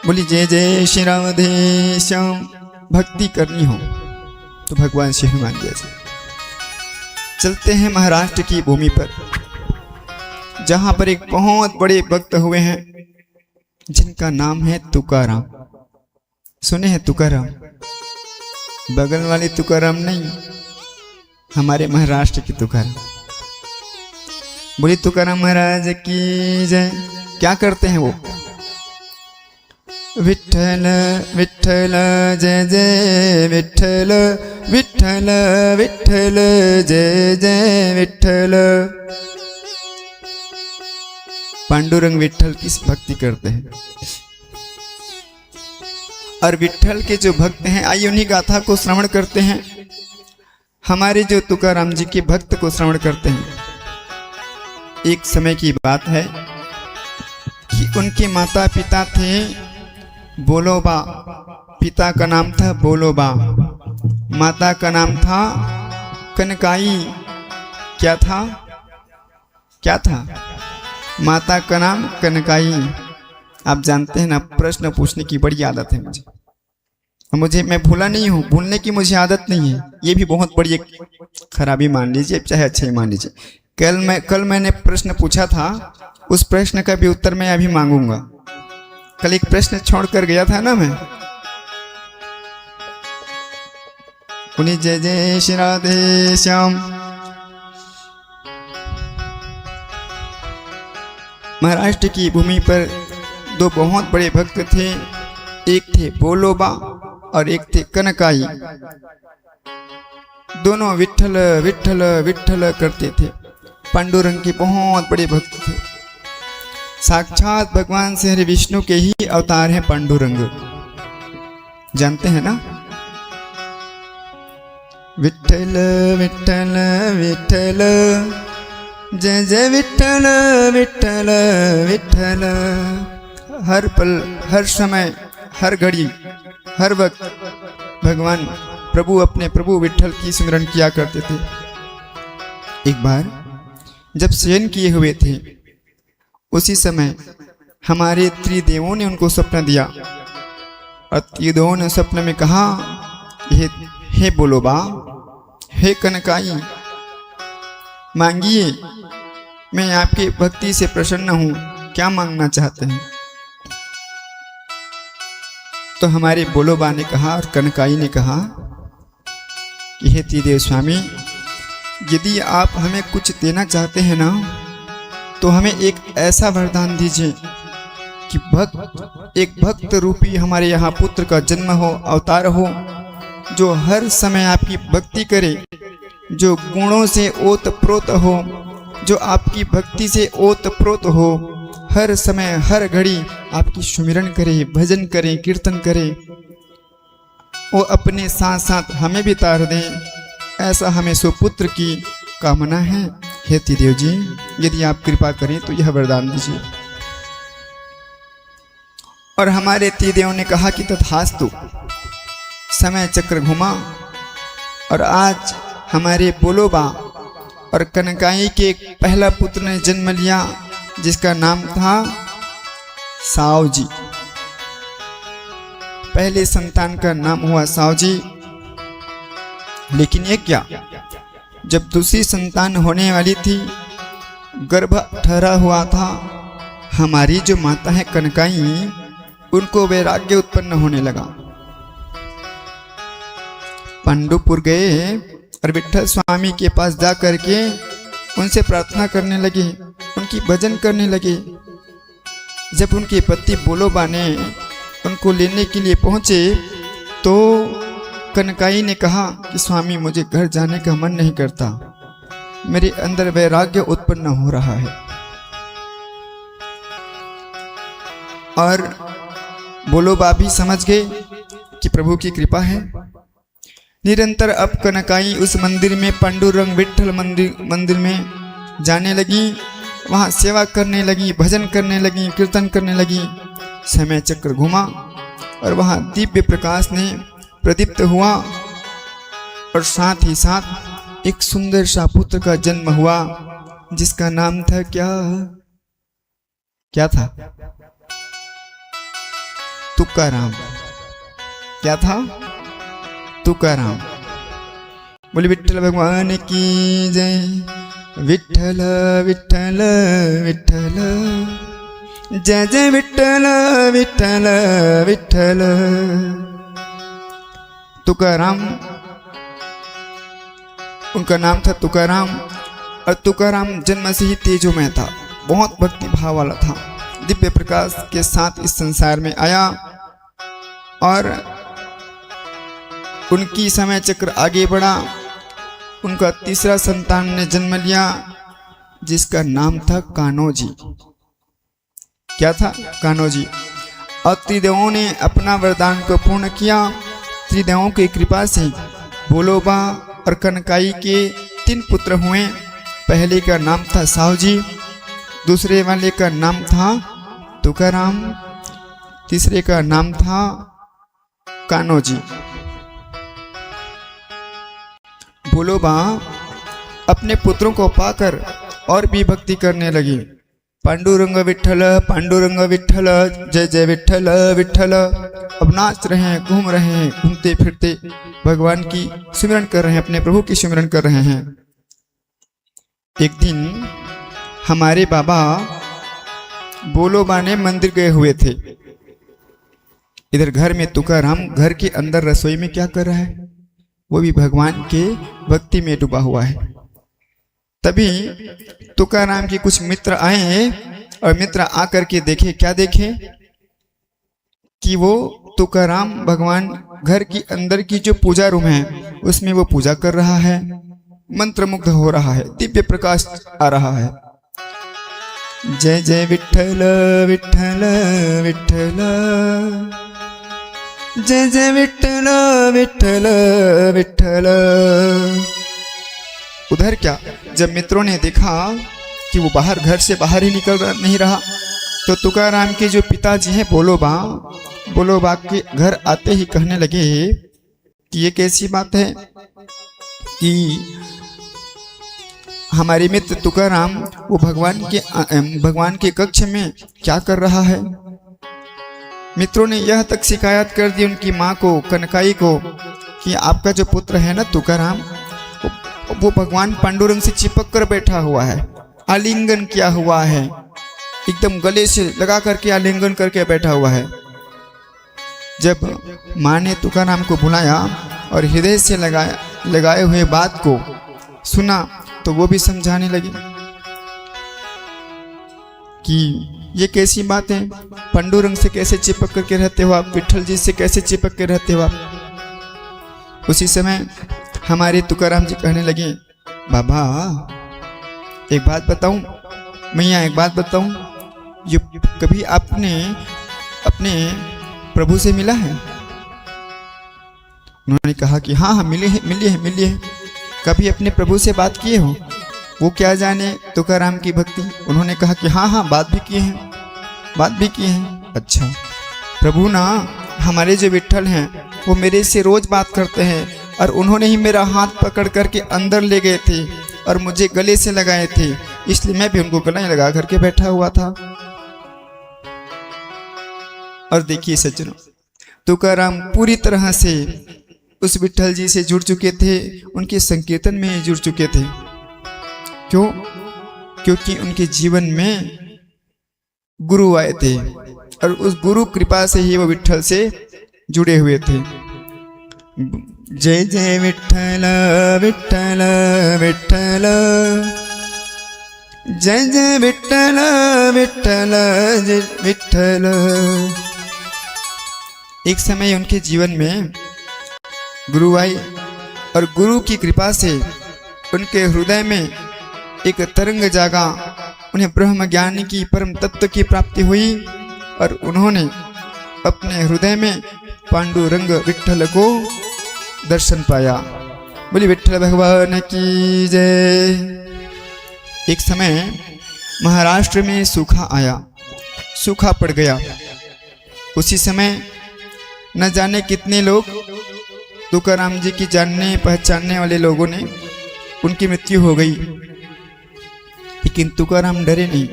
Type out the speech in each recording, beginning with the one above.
बोली जय जय श्री राधे श्याम। भक्ति करनी हो तो भगवान श्री हनुमान जैसे चलते हैं महाराष्ट्र की भूमि पर, जहां पर एक बहुत बड़े भक्त हुए हैं जिनका नाम है तुकाराम। सुने हैं तुकाराम? बगल वाले तुकाराम नहीं, हमारे महाराष्ट्र की तुकाराम। बोली तुकाराम महाराज की जय। क्या करते हैं वो? विठ्ठल विठ्ठल जय जय विठ्ठल, विठ्ठल विठ्ठल जय जय विठ्ठल। पांडुरंग विठ्ठल की भक्ति करते हैं। और विठ्ठल के जो भक्त हैं, आइए उन्हीं गाथा को श्रवण करते हैं। हमारे जो तुकाराम जी के भक्त को श्रवण करते हैं। एक समय की बात है कि उनके माता पिता थे बोलोबा। पिता का नाम था बोलोबा, माता का नाम था कनकाई। क्या था? क्या था? माता का नाम कनकाई। आप जानते हैं ना, प्रश्न पूछने की बड़ी आदत है मुझे। मैं भूला नहीं हूँ, भूलने की मुझे आदत नहीं है। ये भी बहुत बड़ी एक खराबी मान लीजिए, चाहे अच्छा ही मान लीजिए। कल मैंने प्रश्न पूछा था, उस प्रश्न का भी उत्तर मैं अभी मांगूंगा। कल एक प्रश्न छोड़ कर गया था ना मैं। उन्हीं जय जय श्री राधे श्याम। महाराष्ट्र की भूमि पर दो बहुत बड़े भक्त थे। एक थे बोलोबा और एक थे कनकाई। दोनों विठ्ठल विठ्ठल विठ्ठल करते थे। पांडुरंग के बहुत बड़े भक्त थे। साक्षात भगवान श्री हरि विष्णु के ही अवतार हैं पांडुरंग। जानते हैं ना? विठ्ठल विठ्ठल विठ्ठल जय जय विठ्ठल विठ्ठल विठ्ठल। हर पल, हर समय, हर घड़ी, हर वक्त भगवान अपने प्रभु विठ्ठल की सिमरन किया करते थे। एक बार जब शयन किए हुए थे, उसी समय हमारे त्रिदेवों ने उनको स्वप्न दिया। और त्रिदेवों ने स्वप्न में कहा, हे बोलोबा, हे कनकाई, मांगिए, मैं आपकी भक्ति से प्रसन्न हूँ। क्या मांगना चाहते हैं? तो हमारे बोलोबा ने कहा और कनकाई ने कहा कि हे त्रिदेव स्वामी, यदि आप हमें कुछ देना चाहते हैं ना, तो हमें एक ऐसा वरदान दीजिए कि एक भक्त रूपी हमारे यहाँ पुत्र का जन्म हो, अवतार हो, जो हर समय आपकी भक्ति करे, जो गुणों से ओतप्रोत हो, जो आपकी भक्ति से ओतप्रोत हो, हर समय हर घड़ी आपकी सुमिरन करे, भजन करे, कीर्तन करे, वो अपने साथ साथ हमें भी तार दें। ऐसा हमें सुपुत्र की कामना है। हे त्रिदेव जी, यदि आप कृपा करें तो यह वरदान दीजिए। और हमारे त्रिदेव ने कहा कि तथास्तु। समय चक्र घुमा और आज हमारे बोलोबा और कनकाई के एक पहला पुत्र ने जन्म लिया, जिसका नाम था सावजी। पहले संतान का नाम हुआ सावजी। लेकिन ये क्या, जब दूसरी संतान होने वाली थी, गर्भ ठहरा हुआ था, हमारी जो माता है कनकाई, उनको वैराग्य उत्पन्न होने लगा। पंडुपुर गए और विठ्ठल स्वामी के पास जा करके उनसे प्रार्थना करने लगे, उनकी भजन करने लगे। जब उनके पति बोलोबा ने उनको लेने के लिए पहुंचे, तो कनकाई ने कहा कि स्वामी, मुझे घर जाने का मन नहीं करता, मेरे अंदर वैराग्य उत्पन्न हो रहा है। और बोलोबा भी समझ गए कि प्रभु की कृपा है। निरंतर अब कनकाई उस मंदिर में, पांडुरंग विठ्ठल मंदिर में जाने लगी, वहाँ सेवा करने लगी, भजन करने लगी, कीर्तन करने लगी। समय चक्र घुमा और वहाँ दिव्य प्रकाश ने प्रदीप्त हुआ और साथ ही साथ एक सुंदर सा पुत्र का जन्म हुआ, जिसका नाम था क्या था? तुकाराम। क्या था? तुकाराम। बोले विठ्ठल भगवान की जय। विठ्ठल विठ्ठल विठ्ठल, जय जय विठ्ठल विठ्ठल विठ्ठल। तुकाराम, उनका नाम था तुकाराम। और तुकाराम जन्म से ही तेजोमय था, बहुत भक्ति भाव वाला था। दिव्य प्रकाश के साथ इस संसार में आया और उनकी समय चक्र आगे बढ़ा। उनका तीसरा संतान ने जन्म लिया जिसका नाम था कान्होजी। क्या था? कान्होजी। और त्रिदेवों ने अपना वरदान को पूर्ण किया। त्रिदेवों की कृपा से भोलोबा और कनकाई के 3 पुत्र हुए। पहले का नाम था साहूजी, दूसरे वाले का नाम था तुकाराम, तीसरे का नाम था कान्होजी। भोलोबा अपने पुत्रों को पाकर और भी भक्ति करने लगे। पांडुरंग विठ्ठल, पांडुरंग विठ्ठल, जय जय विठ्ठल विठ्ठल। अब नाच रहे हैं, घूम रहे हैं, घूमते फिरते भगवान की सिमरन कर रहे हैं, अपने प्रभु की सिमरन कर रहे हैं। एक दिन हमारे बाबा भोलोबा ने मंदिर गए हुए थे। इधर घर में तुकाराम घर के अंदर रसोई में क्या कर रहा है? वो भी भगवान के भक्ति में डूबा हुआ है। तभी तुकाराम के कुछ मित्र आए और मित्र आकर के देखे, क्या देखे कि वो तुकाराम भगवान घर की अंदर की जो पूजा रूम है उसमें वो पूजा कर रहा है, मंत्रमुग्ध हो रहा है, दिव्य प्रकाश आ रहा है। जय जय विठ्ठल विठ्ठल विठ्ठल, जय जय विठ्ठल विठ्ठल विठ्ठल। उधर क्या, जब मित्रों ने देखा कि वो बाहर घर से बाहर ही निकल नहीं रहा, तो तुकाराम के जो पिताजी हैं भोलोबा के घर आते ही कहने लगे कि ये कैसी बात है कि हमारे मित्र तुकाराम वो भगवान के कक्ष में क्या कर रहा है। मित्रों ने यह तक शिकायत कर दी उनकी माँ को, कनकाई को, कि आपका जो पुत्र है ना तुकाराम, वो भगवान पांडुरंग से चिपक कर बैठा हुआ है, आलिंगन किया हुआ है, एकदम गले से लगा करके आलिंगन करके बैठा हुआ है। जब माँ ने तुकाराम को बुलाया और हृदय से लगाए हुए बात को सुना तो वो भी समझाने लगे कि ये कैसी बात है, पांडुरंग से कैसे चिपक करके रहते हो आप, विठ्ठल जी से कैसे चिपक के रहते हो आप। उसी समय हमारे तुकाराम जी कहने लगे, बाबा एक बात बताऊं, मैया एक बात बताऊं, ये कभी आपने अपने प्रभु से मिला है? उन्होंने कहा कि हाँ हाँ मिले हैं। कभी अपने प्रभु से बात किए हो? वो क्या जाने तुकाराम की भक्ति। उन्होंने कहा कि हाँ हाँ बात भी किए हैं। अच्छा, प्रभु ना हमारे जो विठ्ठल हैं वो मेरे से रोज बात करते हैं और उन्होंने ही मेरा हाथ पकड़ करके अंदर ले गए थे और मुझे गले से लगाए थे, इसलिए मैं भी उनको गले लगा करके बैठा हुआ था। और देखिए सज्जनों, तुकाराम पूरी तरह से उस विठ्ठल जी से जुड़ चुके थे, उनके संकीर्तन में जुड़ चुके थे। क्यों? क्योंकि उनके जीवन में गुरु आए थे और उस गुरु कृपा से ही वो विठ्ठल से जुड़े हुए थे। जय जय विठ्ठल विठ्ठल विठ्ठल, जय जय विठ्ठल विठ्ठल विठ्ठल। एक समय उनके जीवन में गुरु आई और गुरु की कृपा से उनके हृदय में एक तरंग जागा, उन्हें ब्रह्म ज्ञान की परम तत्व की प्राप्ति हुई और उन्होंने अपने हृदय में पांडुरंग विठ्ठल को दर्शन पाया। बोली विठ्ठल भगवान की जय। एक समय महाराष्ट्र में सूखा आया, सूखा पड़ गया। उसी समय न जाने कितने लोग, तुकाराम जी की जानने पहचानने वाले लोगों ने, उनकी मृत्यु हो गई। लेकिन तुकाराम डरे नहीं,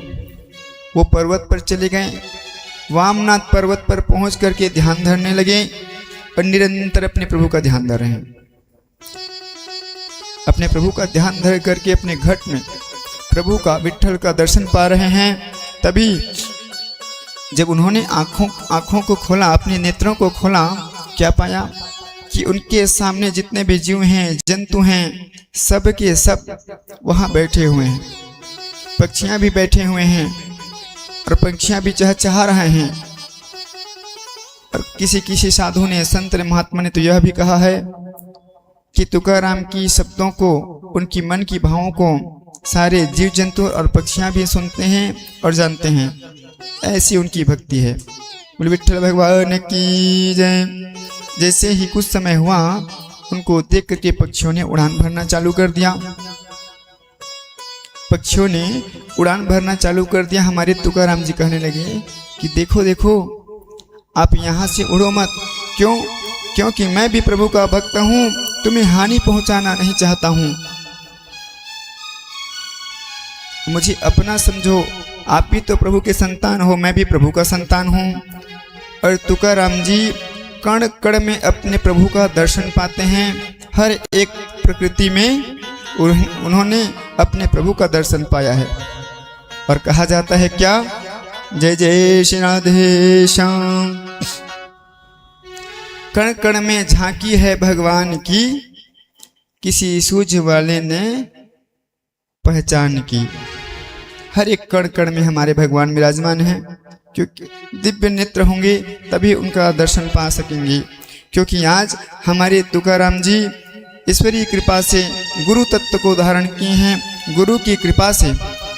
वो पर्वत पर चले गए, वामनाथ पर्वत पर पहुंच करके ध्यान धरने लगे और निरंतर अपने प्रभु का ध्यान धर रहे हैं। अपने प्रभु का ध्यान धर करके अपने घट में प्रभु का, विट्ठल का दर्शन पा रहे हैं। तभी जब उन्होंने आंखों को खोला, अपने नेत्रों को खोला, क्या पाया कि उनके सामने जितने भी जीव हैं, जंतु हैं, सब के सब वहां बैठे हुए हैं। पक्षियां भी बैठे हुए हैं और पक्षियां भी चहचहा रहे हैं। और किसी किसी साधु ने, संत ने, महात्मा ने तो यह भी कहा है कि तुकाराम की शब्दों को, उनकी मन की भावों को सारे जीव जंतु और पक्षियां भी सुनते हैं और जानते हैं। ऐसी उनकी भक्ति है। बोले विट्ठल भगवान की जय। जैसे ही कुछ समय हुआ, उनको देख करके पक्षियों ने उड़ान भरना चालू कर दिया। पक्षियों ने उड़ान भरना चालू कर दिया। हमारे तुकाराम जी कहने लगे कि देखो देखो, आप यहाँ से उड़ो मत। क्यों? क्योंकि मैं भी प्रभु का भक्त हूँ, तुम्हें हानि पहुँचाना नहीं चाहता हूँ। मुझे अपना समझो, आप भी तो प्रभु के संतान हो, मैं भी प्रभु का संतान हूँ। और तुकाराम जी कण कण में अपने प्रभु का दर्शन पाते हैं। हर एक प्रकृति में उन्होंने अपने प्रभु का दर्शन पाया है। और कहा जाता है क्या? जय जय श्री राधे श्याम। कण कण में झांकी है भगवान की, किसी सूझ वाले ने पहचान की। हर एक कण कण में हमारे भगवान विराजमान हैं, क्योंकि दिव्य नेत्र होंगे तभी उनका दर्शन पा सकेंगे। क्योंकि आज हमारे तुकाराम जी ईश्वरीय कृपा से गुरु तत्व को धारण किए हैं। गुरु की कृपा से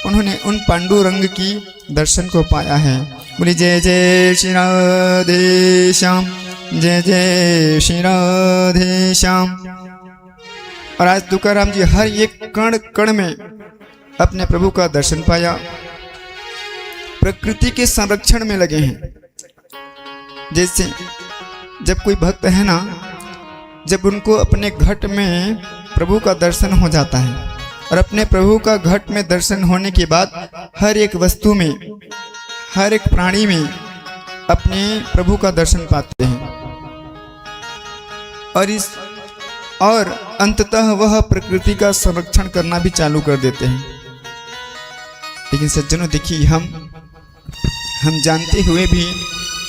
उन्होंने उन पांडुरंग की दर्शन को पाया है। बोली जय जय श्री राधे श्याम, जय जय श्री राधे श्याम। और आज तुकाराम जी हर एक कण कण में अपने प्रभु का दर्शन पाया। प्रकृति के संरक्षण में लगे हैं। जैसे जब कोई भक्त है ना, जब उनको अपने घट में प्रभु का दर्शन हो जाता है और अपने प्रभु का घट में दर्शन होने के बाद हर एक वस्तु में, हर एक प्राणी में अपने प्रभु का दर्शन पाते हैं। और अंततः वह प्रकृति का संरक्षण करना भी चालू कर देते हैं। लेकिन सज्जनों देखिए, हम जानते हुए भी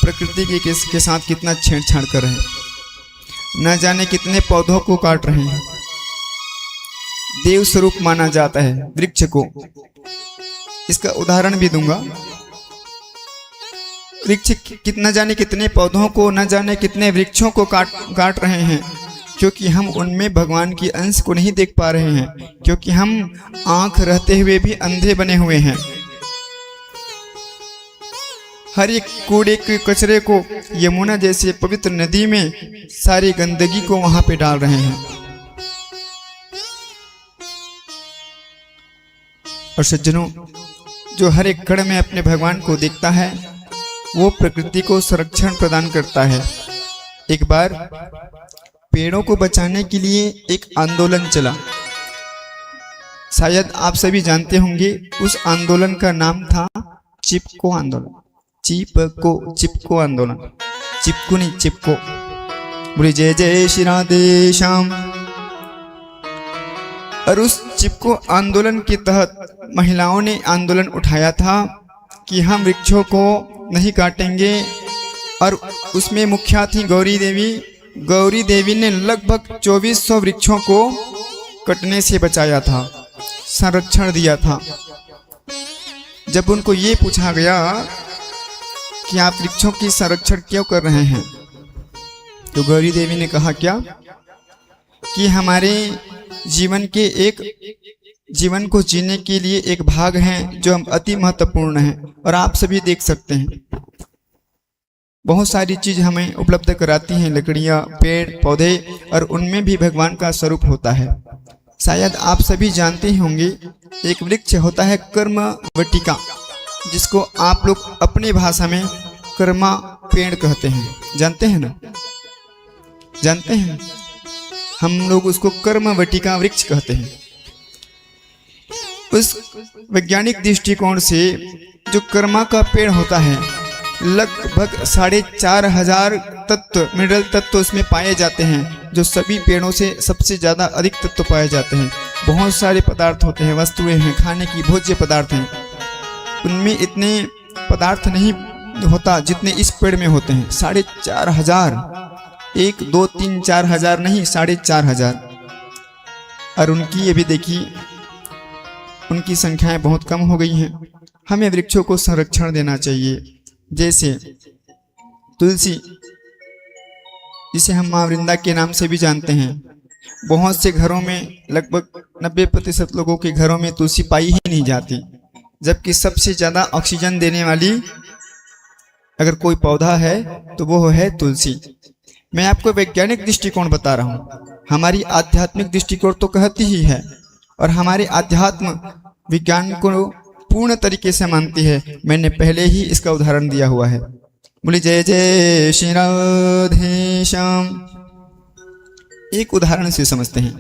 प्रकृति के साथ कितना छेड़छाड़ कर रहे हैं। न जाने कितने पौधों को काट रहे हैं। देव स्वरूप माना जाता है वृक्ष को। इसका उदाहरण भी दूंगा। वृक्ष कितना जाने कितने पौधों को, न जाने कितने वृक्षों को काट रहे हैं, क्योंकि हम उनमें भगवान की अंश को नहीं देख पा रहे हैं। क्योंकि हम आंख रहते हुए भी अंधे बने हुए हैं। हर एक कूड़े के कचरे को यमुना जैसे पवित्र नदी में सारी गंदगी को वहां पे डाल रहे हैं। और सज्जनों, जो हर एक कण में अपने भगवान को देखता है, वो प्रकृति को संरक्षण प्रदान करता है। एक बार पेड़ों को बचाने के लिए एक आंदोलन चला। शायद आप सभी जानते होंगे, उस आंदोलन का नाम था चिपको आंदोलन। चिपको आंदोलन, चिपको नहीं, चिपको। बोले जय जय श्री राधे श्याम। और उस चिपको आंदोलन के तहत महिलाओं ने आंदोलन उठाया था कि हम वृक्षों को नहीं काटेंगे। और उसमें मुखिया थी गौरी देवी। गौरी देवी ने लगभग 2400 वृक्षों को कटने से बचाया था, संरक्षण दिया था। जब उनको ये पूछा गया कि आप वृक्षों की संरक्षण क्यों कर रहे हैं, तो गौरी देवी ने कहा क्या कि हमारे जीवन को जीने के लिए एक भाग है जो हम अति महत्वपूर्ण है। और आप सभी देख सकते हैं, बहुत सारी चीज हमें उपलब्ध कराती हैं, लकड़ियां, पेड़ पौधे, और उनमें भी भगवान का स्वरूप होता है। शायद आप सभी जानते ही होंगे, एक वृक्ष होता है कर्मवटिका, जिसको आप लोग अपनी भाषा में कर्मा पेड़ कहते हैं। जानते हैं ना? जानते हैं, हम लोग उसको कर्मवटिका वृक्ष कहते हैं। उस वैज्ञानिक दृष्टिकोण से जो कर्मा का पेड़ होता है, लगभग 4,500 तत्व, मिनरल तत्व उसमें पाए जाते हैं, जो सभी पेड़ों से सबसे ज़्यादा अधिक तत्व पाए जाते हैं। बहुत सारे पदार्थ होते हैं, वस्तुएं हैं, खाने की भोज्य पदार्थ हैं, उनमें इतने पदार्थ नहीं होता जितने इस पेड़ में होते हैं। 4,500, 1 2 3 4,000 नहीं, 4,500। और उनकी ये भी देखिए, उनकी संख्याएं बहुत कम हो गई हैं। हमें वृक्षों को संरक्षण देना चाहिए। जैसे तुलसी, जिसे हम माँ वृंदा के नाम से भी जानते हैं, बहुत से घरों में, लगभग 90% लोगों के घरों में तुलसी पाई ही नहीं जाती, जबकि सबसे ज़्यादा ऑक्सीजन देने वाली अगर कोई पौधा है तो वो है तुलसी। मैं आपको वैज्ञानिक दृष्टिकोण बता रहा हूँ, हमारी आध्यात्मिक दृष्टिकोण तो कहती ही है, और हमारे अध्यात्म विज्ञान को पूर्ण तरीके से मानती है। मैंने पहले ही इसका उदाहरण दिया हुआ है। बोली जय जय श्री राधे श्याम। एक उदाहरण से समझते हैं।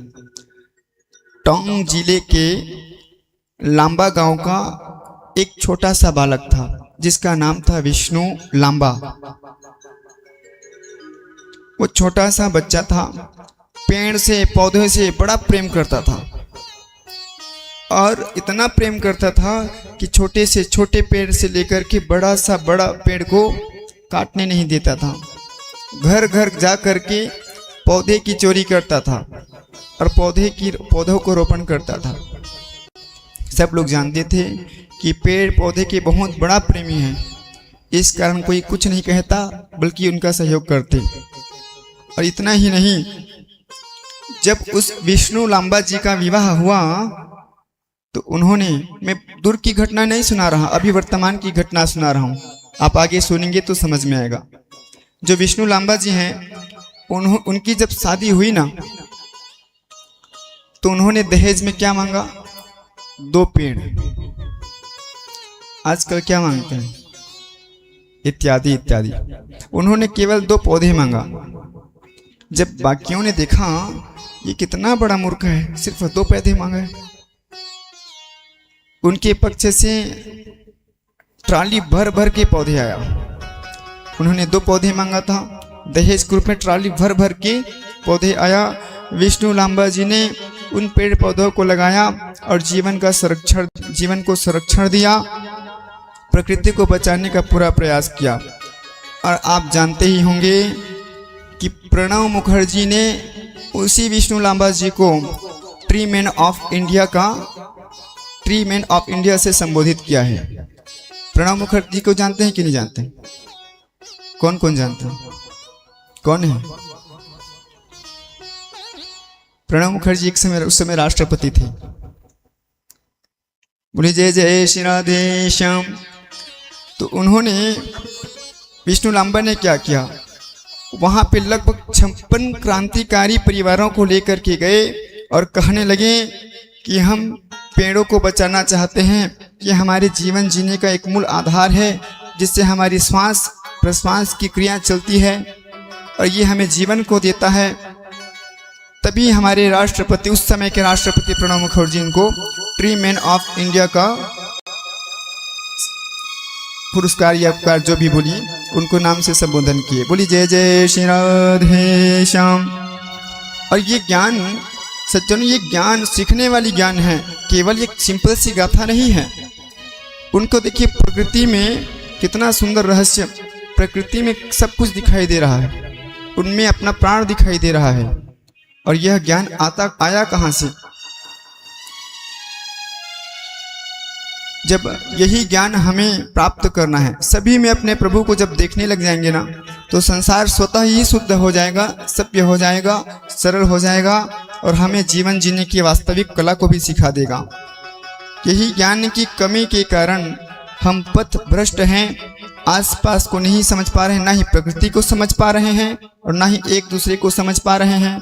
टोंक जिले के लांबा गांव का एक छोटा सा बालक था, जिसका नाम था विष्णु लांबा। वो छोटा सा बच्चा था, पेड़ से, पौधों से बड़ा प्रेम करता था, और इतना प्रेम करता था कि छोटे से छोटे पेड़ से लेकर के बड़ा सा बड़ा पेड़ को काटने नहीं देता था। घर घर जा कर के पौधे की चोरी करता था और पौधों को रोपण करता था। सब लोग जानते थे कि पेड़ पौधे के बहुत बड़ा प्रेमी है, इस कारण कोई कुछ नहीं कहता, बल्कि उनका सहयोग करते। और इतना ही नहीं, जब उस विष्णु लांबा जी का विवाह हुआ तो उन्होंने, मैं दूर की घटना नहीं सुना रहा, अभी वर्तमान की घटना सुना रहा हूँ, आप आगे सुनेंगे तो समझ में आएगा। जो विष्णु लांबा जी हैं, उनकी जब शादी हुई ना, तो उन्होंने दहेज में क्या मांगा? 2 पेड़। आजकल क्या मांगते हैं? इत्यादि इत्यादि। उन्होंने केवल 2 पौधे मांगा। जब बाकियों ने देखा ये कितना बड़ा मूर्ख है, सिर्फ 2 पौधे मांगे, उनके पक्ष से ट्राली भर भर के पौधे आया। उन्होंने 2 पौधे मांगा था, दहेज के रूप में ट्राली भर भर के पौधे आया। विष्णु लांबा जी ने उन पेड़ पौधों को लगाया और जीवन को संरक्षण दिया, प्रकृति को बचाने का पूरा प्रयास किया। और आप जानते ही होंगे कि प्रणव मुखर्जी ने उसी विष्णु लांबा जी को ट्री मैन ऑफ इंडिया से संबोधित किया है। प्रणव मुखर्जी को जानते हैं कि नहीं जानते? कौन कौन जानते हैं? कौन है? प्रणव मुखर्जी उस समय राष्ट्रपति थे। बोले जय जय श्री राधे श्याम। तो उन्होंने, विष्णु लांबा ने क्या किया, वहां पे लगभग 56 क्रांतिकारी परिवारों को लेकर के गए और कहने लगे कि हम पेड़ों को बचाना चाहते हैं, कि हमारे जीवन जीने का एक मूल आधार है, जिससे हमारी श्वास प्रश्वास की क्रिया चलती है, और ये हमें जीवन को देता है। तभी हमारे राष्ट्रपति, उस समय के राष्ट्रपति प्रणब मुखर्जी, इनको ट्री मैन ऑफ इंडिया का पुरस्कार या उपकार जो भी बोलिए, उनको नाम से संबोधन किए। बोली जय जय श्री राधे श्याम। और ये ज्ञान सज्जनों, ये ज्ञान सीखने वाली ज्ञान है, केवल एक सिंपल सी गाथा नहीं है। उनको देखिए, प्रकृति में कितना सुंदर रहस्य, प्रकृति में सब कुछ दिखाई दे रहा है, उनमें अपना प्राण दिखाई दे रहा है। और यह ज्ञान आया कहाँ से? जब यही ज्ञान हमें प्राप्त करना है, सभी में अपने प्रभु को जब देखने लग जाएंगे ना, तो संसार स्वतः ही शुद्ध हो जाएगा, सभ्य हो जाएगा, सरल हो जाएगा, और हमें जीवन जीने की वास्तविक कला को भी सिखा देगा। यही ज्ञान की कमी के कारण हम पथ भ्रष्ट हैं, आसपास को नहीं समझ पा रहे हैं, ना ही प्रकृति को समझ पा रहे हैं और ना ही एक दूसरे को समझ पा रहे हैं।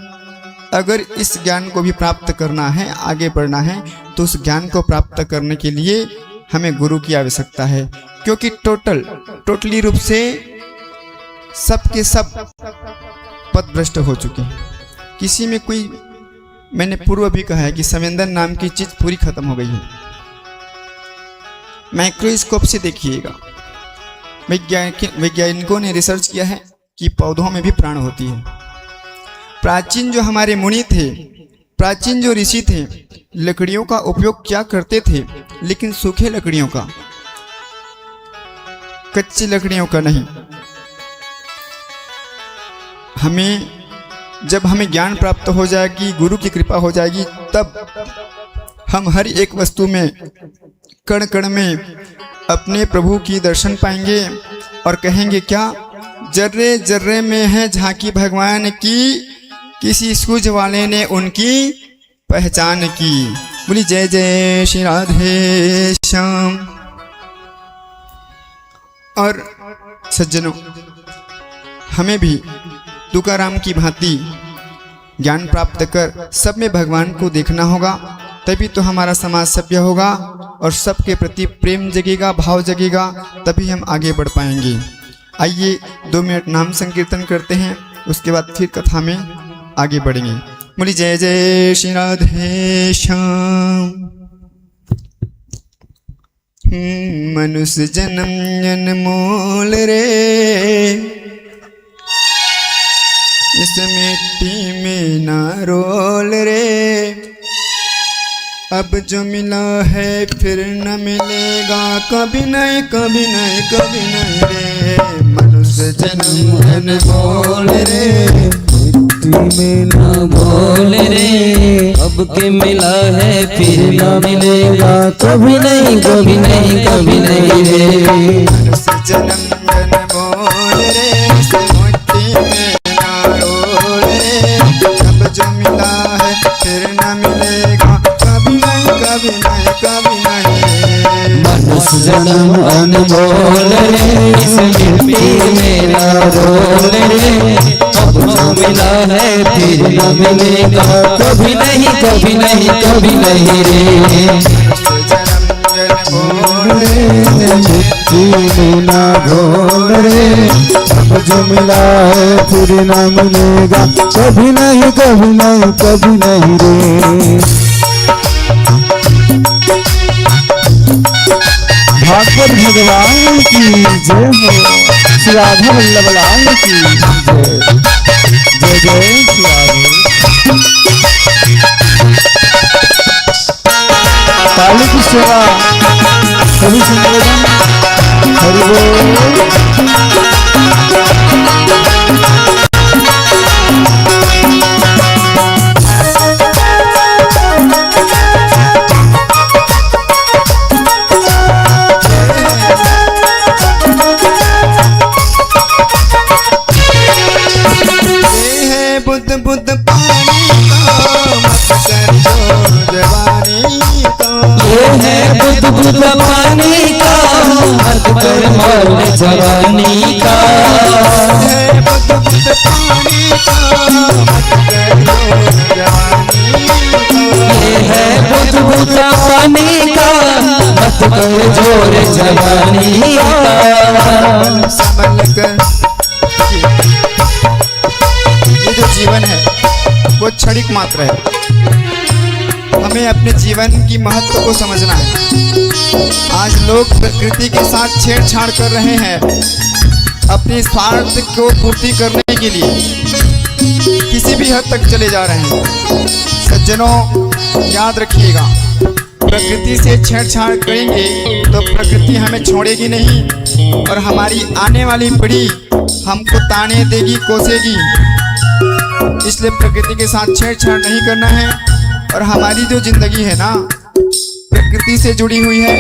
अगर इस ज्ञान को भी प्राप्त करना है, आगे बढ़ना है, तो उस ज्ञान को प्राप्त करने के लिए हमें गुरु की आवश्यकता है, क्योंकि टोटली रूप से सब के सब पथभ्रष्ट हो चुके हैं। किसी में कोई, मैंने पूर्व भी कहा है कि संवेदन नाम की चीज पूरी खत्म हो गई है। माइक्रोस्कोप से देखिएगा, वैज्ञानिकों ने रिसर्च किया है कि पौधों में भी प्राण होती है। प्राचीन जो हमारे मुनि थे, प्राचीन जो ऋषि थे, लकड़ियों का उपयोग क्या करते थे, लेकिन सूखे लकड़ियों का, कच्ची लकड़ियों का नहीं। जब हमें ज्ञान प्राप्त हो जाएगी, गुरु की कृपा हो जाएगी, तब हम हर एक वस्तु में, कण कण में अपने प्रभु की दर्शन पाएंगे और कहेंगे क्या, जर्रे जर्रे में है झांकी भगवान की, किसी सूझ वाले ने उनकी पहचान की। बोली जय जय श्री राधे श्याम। और सज्जनों, हमें भी तुकाराम की भांति ज्ञान प्राप्त कर सब में भगवान को देखना होगा, तभी तो हमारा समाज सभ्य होगा और सबके प्रति प्रेम जगेगा, भाव जगेगा, तभी हम आगे बढ़ पाएंगे। आइए 2 मिनट नाम संकीर्तन करते हैं, उसके बाद फिर कथा में आगे बढ़ेंगे। बोली जय जय श्री राधे श्याम। मनुष्य जन्म अनमोल रे, इस मिट्टी में ना रोल रे, अब जो मिला है फिर न मिलेगा, कभी नहीं कभी नहीं कभी नहीं रे। मनुष्य जन्म अनमोल रे, मिट्टी में ना बोल रे, अब के मिला है फिर न मिलेगा, कभी नहीं कभी नहीं कभी नहीं रे। मनुष्य जन्म अनमोल रे, इस मिट्टी में ना रोल रे, अब जो मिला है फिर न मिलेगा, कभी नहीं कभी नहीं। मनुष्य जन्म अनमोल रे, इस मिट्टी में ना रोल रे, अब जो मिला है फिर न मिलेगा, कभी नहीं कभी नहीं कभी नहीं रे। मिट्टी में ना घोल रे, अब जो मिला है फिर ना मिलेगा, कभी नहीं कभी नहीं कभी नहीं रे। भागवत भगवान की जय हो, श्री राधा वल्लभ लाल की जय। जय जय श्री राधे। काली की सेवा सभी संवेदन हरि बोल। बुद्ध बुद्ध पानी का मत कर जो जवानी का, ये है बुद्ध बुद्ध पानी का, मत कर मौल जवानी का। है बुद्ध बुद्ध पानी का, मत कर जो जवानी का। ये है बुद्ध बुद्ध पानी का, मत कर जोर जवानी का। संभल कर, ये जो जीवन है वो क्षणिक मात्र है, हमें अपने जीवन की महत्व को समझना है। आज लोग प्रकृति के साथ छेड़छाड़ कर रहे हैं अपने स्वार्थ को पूर्ति करने के लिए, किसी भी हद तक चले जा रहे हैं। सज्जनों याद रखिएगा, प्रकृति से छेड़छाड़ करेंगे तो प्रकृति हमें छोड़ेगी नहीं और हमारी आने वाली पीढ़ी हमको ताने देगी, कोसेगी। इसलिए प्रकृति के साथ छेड़छाड़ नहीं करना है। और हमारी जो जिंदगी है ना, प्रकृति से जुड़ी हुई है।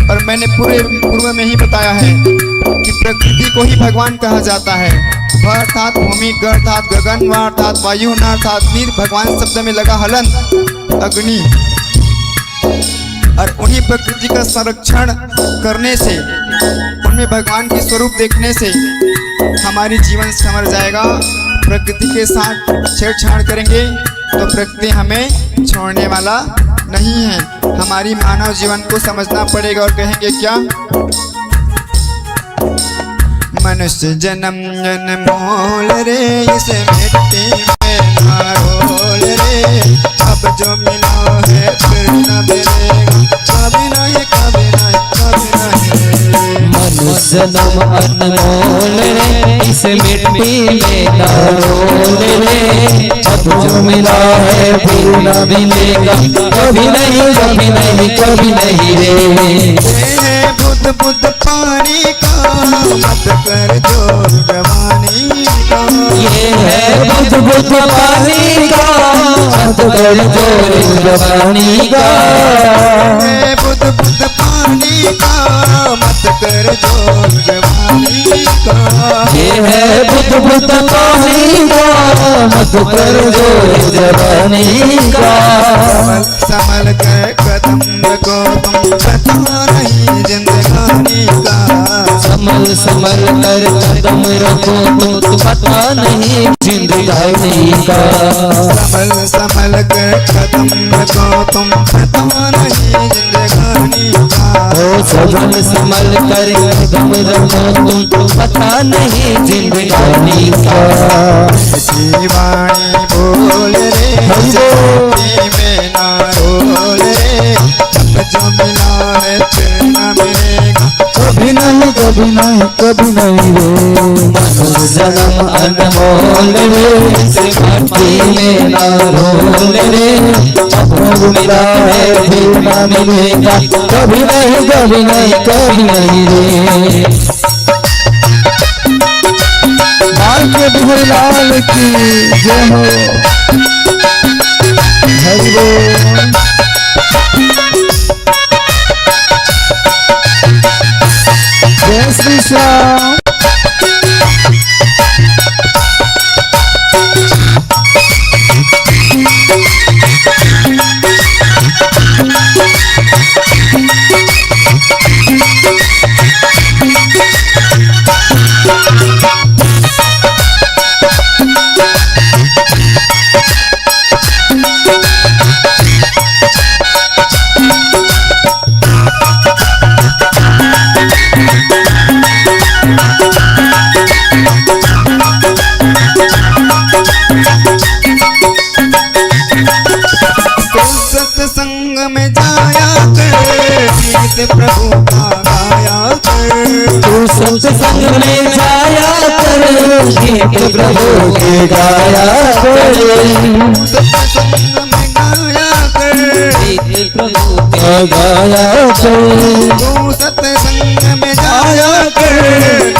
और मैंने पूर्व में ही बताया है कि प्रकृति को ही भगवान कहा जाता है। भ अर्थात भूमि, ग अर्थात गगन, व अर्थात वायु, न अर्थात नीर। भगवान शब्द में लगा हलन, अग्नि। और उन्हीं प्रकृति का संरक्षण करने से, उनमें भगवान के स्वरूप देखने से हमारी जीवन संवर जाएगा। प्रकृति के साथ छेड़छाड़ करेंगे तो प्रकृति हमें छोड़ने वाला नहीं है। हमारी मानव जीवन को समझना पड़ेगा और कहेंगे क्या, मनुष्य जन्म अनमोल रे, इसे मिट्टी में ना रोल रे। अब जो मिला है फिर न मिलेगा, कभी नहीं कभी नहीं कभी नहीं। मनुष्य जन्म अनमोल रे इस मिट्टी में ना रोल रे, अब जो मिला है फिर न मिलेगा कभी नहीं कभी नहीं कभी नहीं रे। ये है बुद्ध बुद्ध पानी का मत कर जोर जवानी का, ये है बुद्ध बुद्ध पानी का मत कर जोर जवानी का, ये बुद्ध बुद्ध पानी का मत कर जोर जवानी का, ये है बुद्ध बुद्ध पानी का मत कर जोर जवानी का। संभल कर कदम रखो तुम पता नहीं जिंदगानी का, संभल कर कदम रखो तो पता नहीं जिंदगानी का। संभल कर कदम रखो तुम पता नहीं जिंदगानी का, ओ संभल कर कदम रखो तुम तो पता नहीं जिंदगानी का। जीवाणी बोल रे जिंदगी में ना रोल रे, अब जो मिला है फिर न मिलेगा कभी नहीं कभी नहीं कभी नहीं रे। जन्म अनमोल रे इस मिट्टी में ना रोल रे, अब मिला है फिर न मिलेगा कभी नहीं कभी नहीं कभी नहीं रे। लाल के बिहारी लाल की जय हो। हरि बोल। जय श्री श्याम। सत्संग में जाया कर गीत प्रभु का गाया कर, तू सत्संग में जाया कर गीत प्रभु के गाया कर, सत्संग में गाया कर गीत प्रभु के गाया कर, तू सत्संग में जाया कर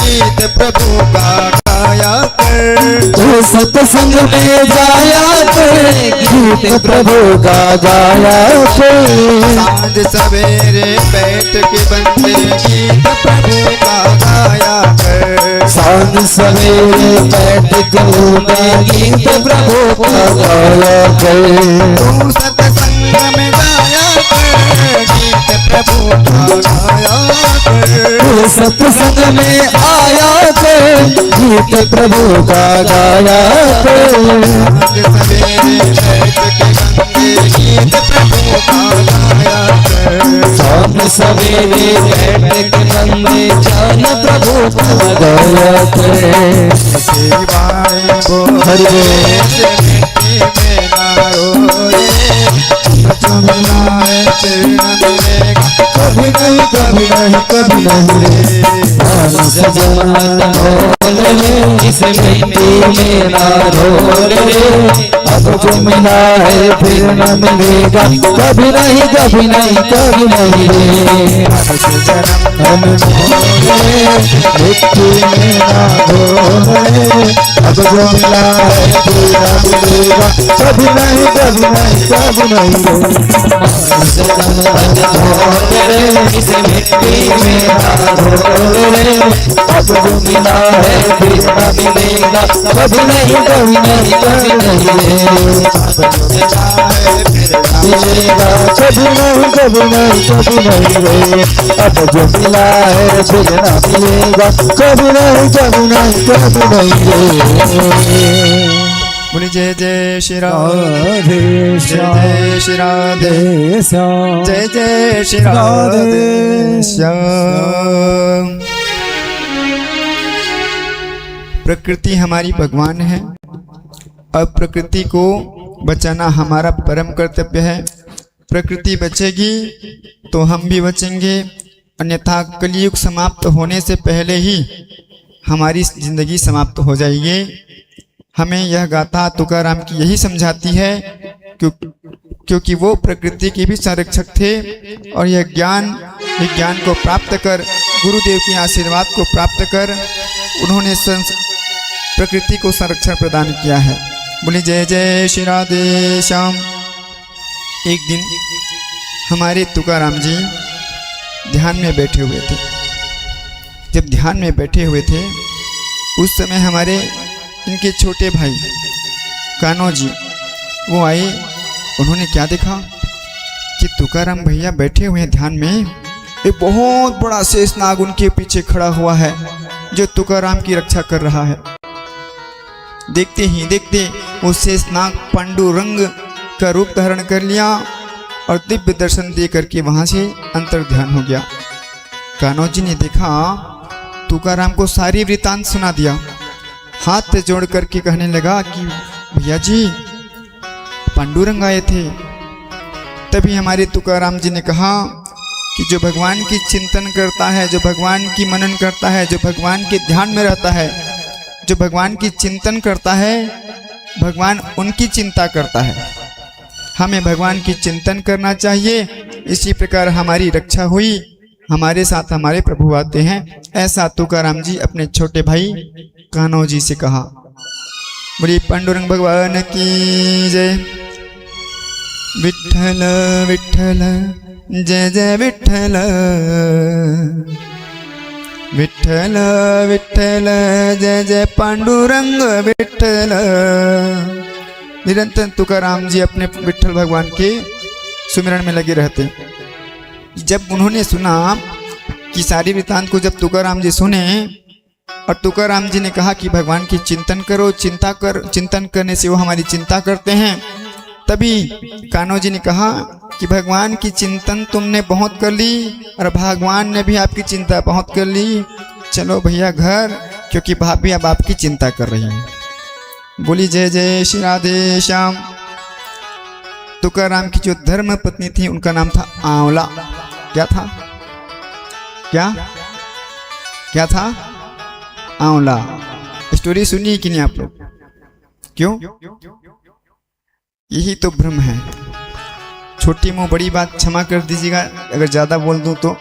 गीत प्रभु का गाया कर, तू सत्संग में जाया कर गीत प्रभु का गाया कर। सांझ सवेरे बैठ के बंदे गीत प्रभु का गाया कर, सांझ सवेरे बैठ के गीत प्रभु का गाया कर, तू सत्संग में गाया कर गीत प्रभु का गाया कर, तू सत्संग में आया कर गीत प्रभु का गाया कर। सांझ सवेरे बैठ के बंदे गीत प्रभु का गाया कर, शाम सवेरे बैठ के नंदे जान प्रभु का गाया कर। जीवाणी बोल हरि रे मिट्टी में ना रोए, जो मिला है फिर न मिलेगा कभी नहीं कभी नहीं कभी नहीं रे। जमाना बोल रे इस मिट्टी में ना रोल रे, अब जो मिला है फिर न मिलेगा कभी नहीं कभी नहीं कभी नहीं रे। हम भोले मिट्टी में ना भोले, अब जो मिला है पूरा मिलेगा कभी नहीं कभी नहीं कभी नहीं रे। इस मिट्टी में ना रोल रे, अब जो मिला है फिर न मिलेगा कभी नहीं कभी नहीं कभी नहीं रे। मिलेगा कभी नहीं कभी नहीं कभी नहीं रे। अब जो मिला है फिर ना मिलेगा कभी नहीं कभी नहीं कभी नहीं रे। बोली जय जय श्री राम, राधे जय श्याम जय श्री राधे, राधे श्याम जय जय श्री राधे श्याम। प्रकृति हमारी भगवान है, अब प्रकृति को बचाना हमारा परम कर्तव्य है। प्रकृति बचेगी तो हम भी बचेंगे, अन्यथा कलयुग समाप्त होने से पहले ही हमारी जिंदगी समाप्त हो जाएगी। हमें यह गाथा तुकाराम की यही समझाती है, क्योंकि वो प्रकृति के भी संरक्षक थे और यह ज्ञान विज्ञान को प्राप्त कर, गुरुदेव के आशीर्वाद को प्राप्त कर उन्होंने प्रकृति को संरक्षण प्रदान किया है। बोले जय जय श्री राधे श्याम। एक दिन हमारे तुकाराम जी ध्यान में बैठे हुए थे। जब ध्यान में बैठे हुए थे उस समय हमारे इनके छोटे भाई कान्हो जी वो आए। उन्होंने क्या देखा कि तुकाराम भैया बैठे हुए हैं ध्यान में, एक बहुत बड़ा शेषनाग उनके पीछे खड़ा हुआ है जो तुकाराम की रक्षा कर रहा है। देखते ही देखते वो शेषनाग पांडुरंग का रूप धारण कर लिया और दिव्य दर्शन दे करके वहां से अंतर ध्यान हो गया। कान्हो जी ने देखा, तुकाराम को सारी वृतांत सुना दिया, हाथ जोड़ करके कहने लगा कि भैया जी पांडुरंग आए थे। तभी हमारे तुकाराम जी ने कहा कि जो भगवान की चिंतन करता है, जो भगवान की मनन करता है, जो भगवान के ध्यान में रहता है, जो भगवान की चिंतन करता है, भगवान उनकी चिंता करता है। हमें भगवान की चिंतन करना चाहिए। इसी प्रकार हमारी रक्षा हुई, हमारे साथ हमारे प्रभु आते हैं। ऐसा तुकाराम जी अपने छोटे भाई कान्हो जी से कहा। बोली पांडुरंग भगवान की जय। विठ्ठल विठ्ठल जय जय विठ्ठल, विठ्ठल विठ्ठल जय जय पांडुरंग विठ्ठल। निरंतर तुकाराम जी अपने विठ्ठल भगवान के सुमिरन में लगे रहते। जब उन्होंने सुना कि सारी वृतांत को जब तुकाराम जी सुने और तुकाराम जी ने कहा कि भगवान की चिंतन करो, चिंतन करने से वो हमारी चिंता करते हैं, तभी कान्हो जी ने कहा कि भगवान की चिंतन तुमने बहुत कर ली और भगवान ने भी आपकी चिंता बहुत कर ली। चलो भैया घर, क्योंकि भाभी अब आपकी चिंता कर रही है। बोली जय जय श्री राधे श्याम। तुकाराम की जो धर्म पत्नी थी उनका नाम था आंवला। क्या था? क्या था? आंवला। स्टोरी सुनिए कि नहीं आप लोग? क्यों? यही तो भ्रम है। छोटी मुंह बड़ी बात, क्षमा कर दीजिएगा अगर ज्यादा बोल दूं तो।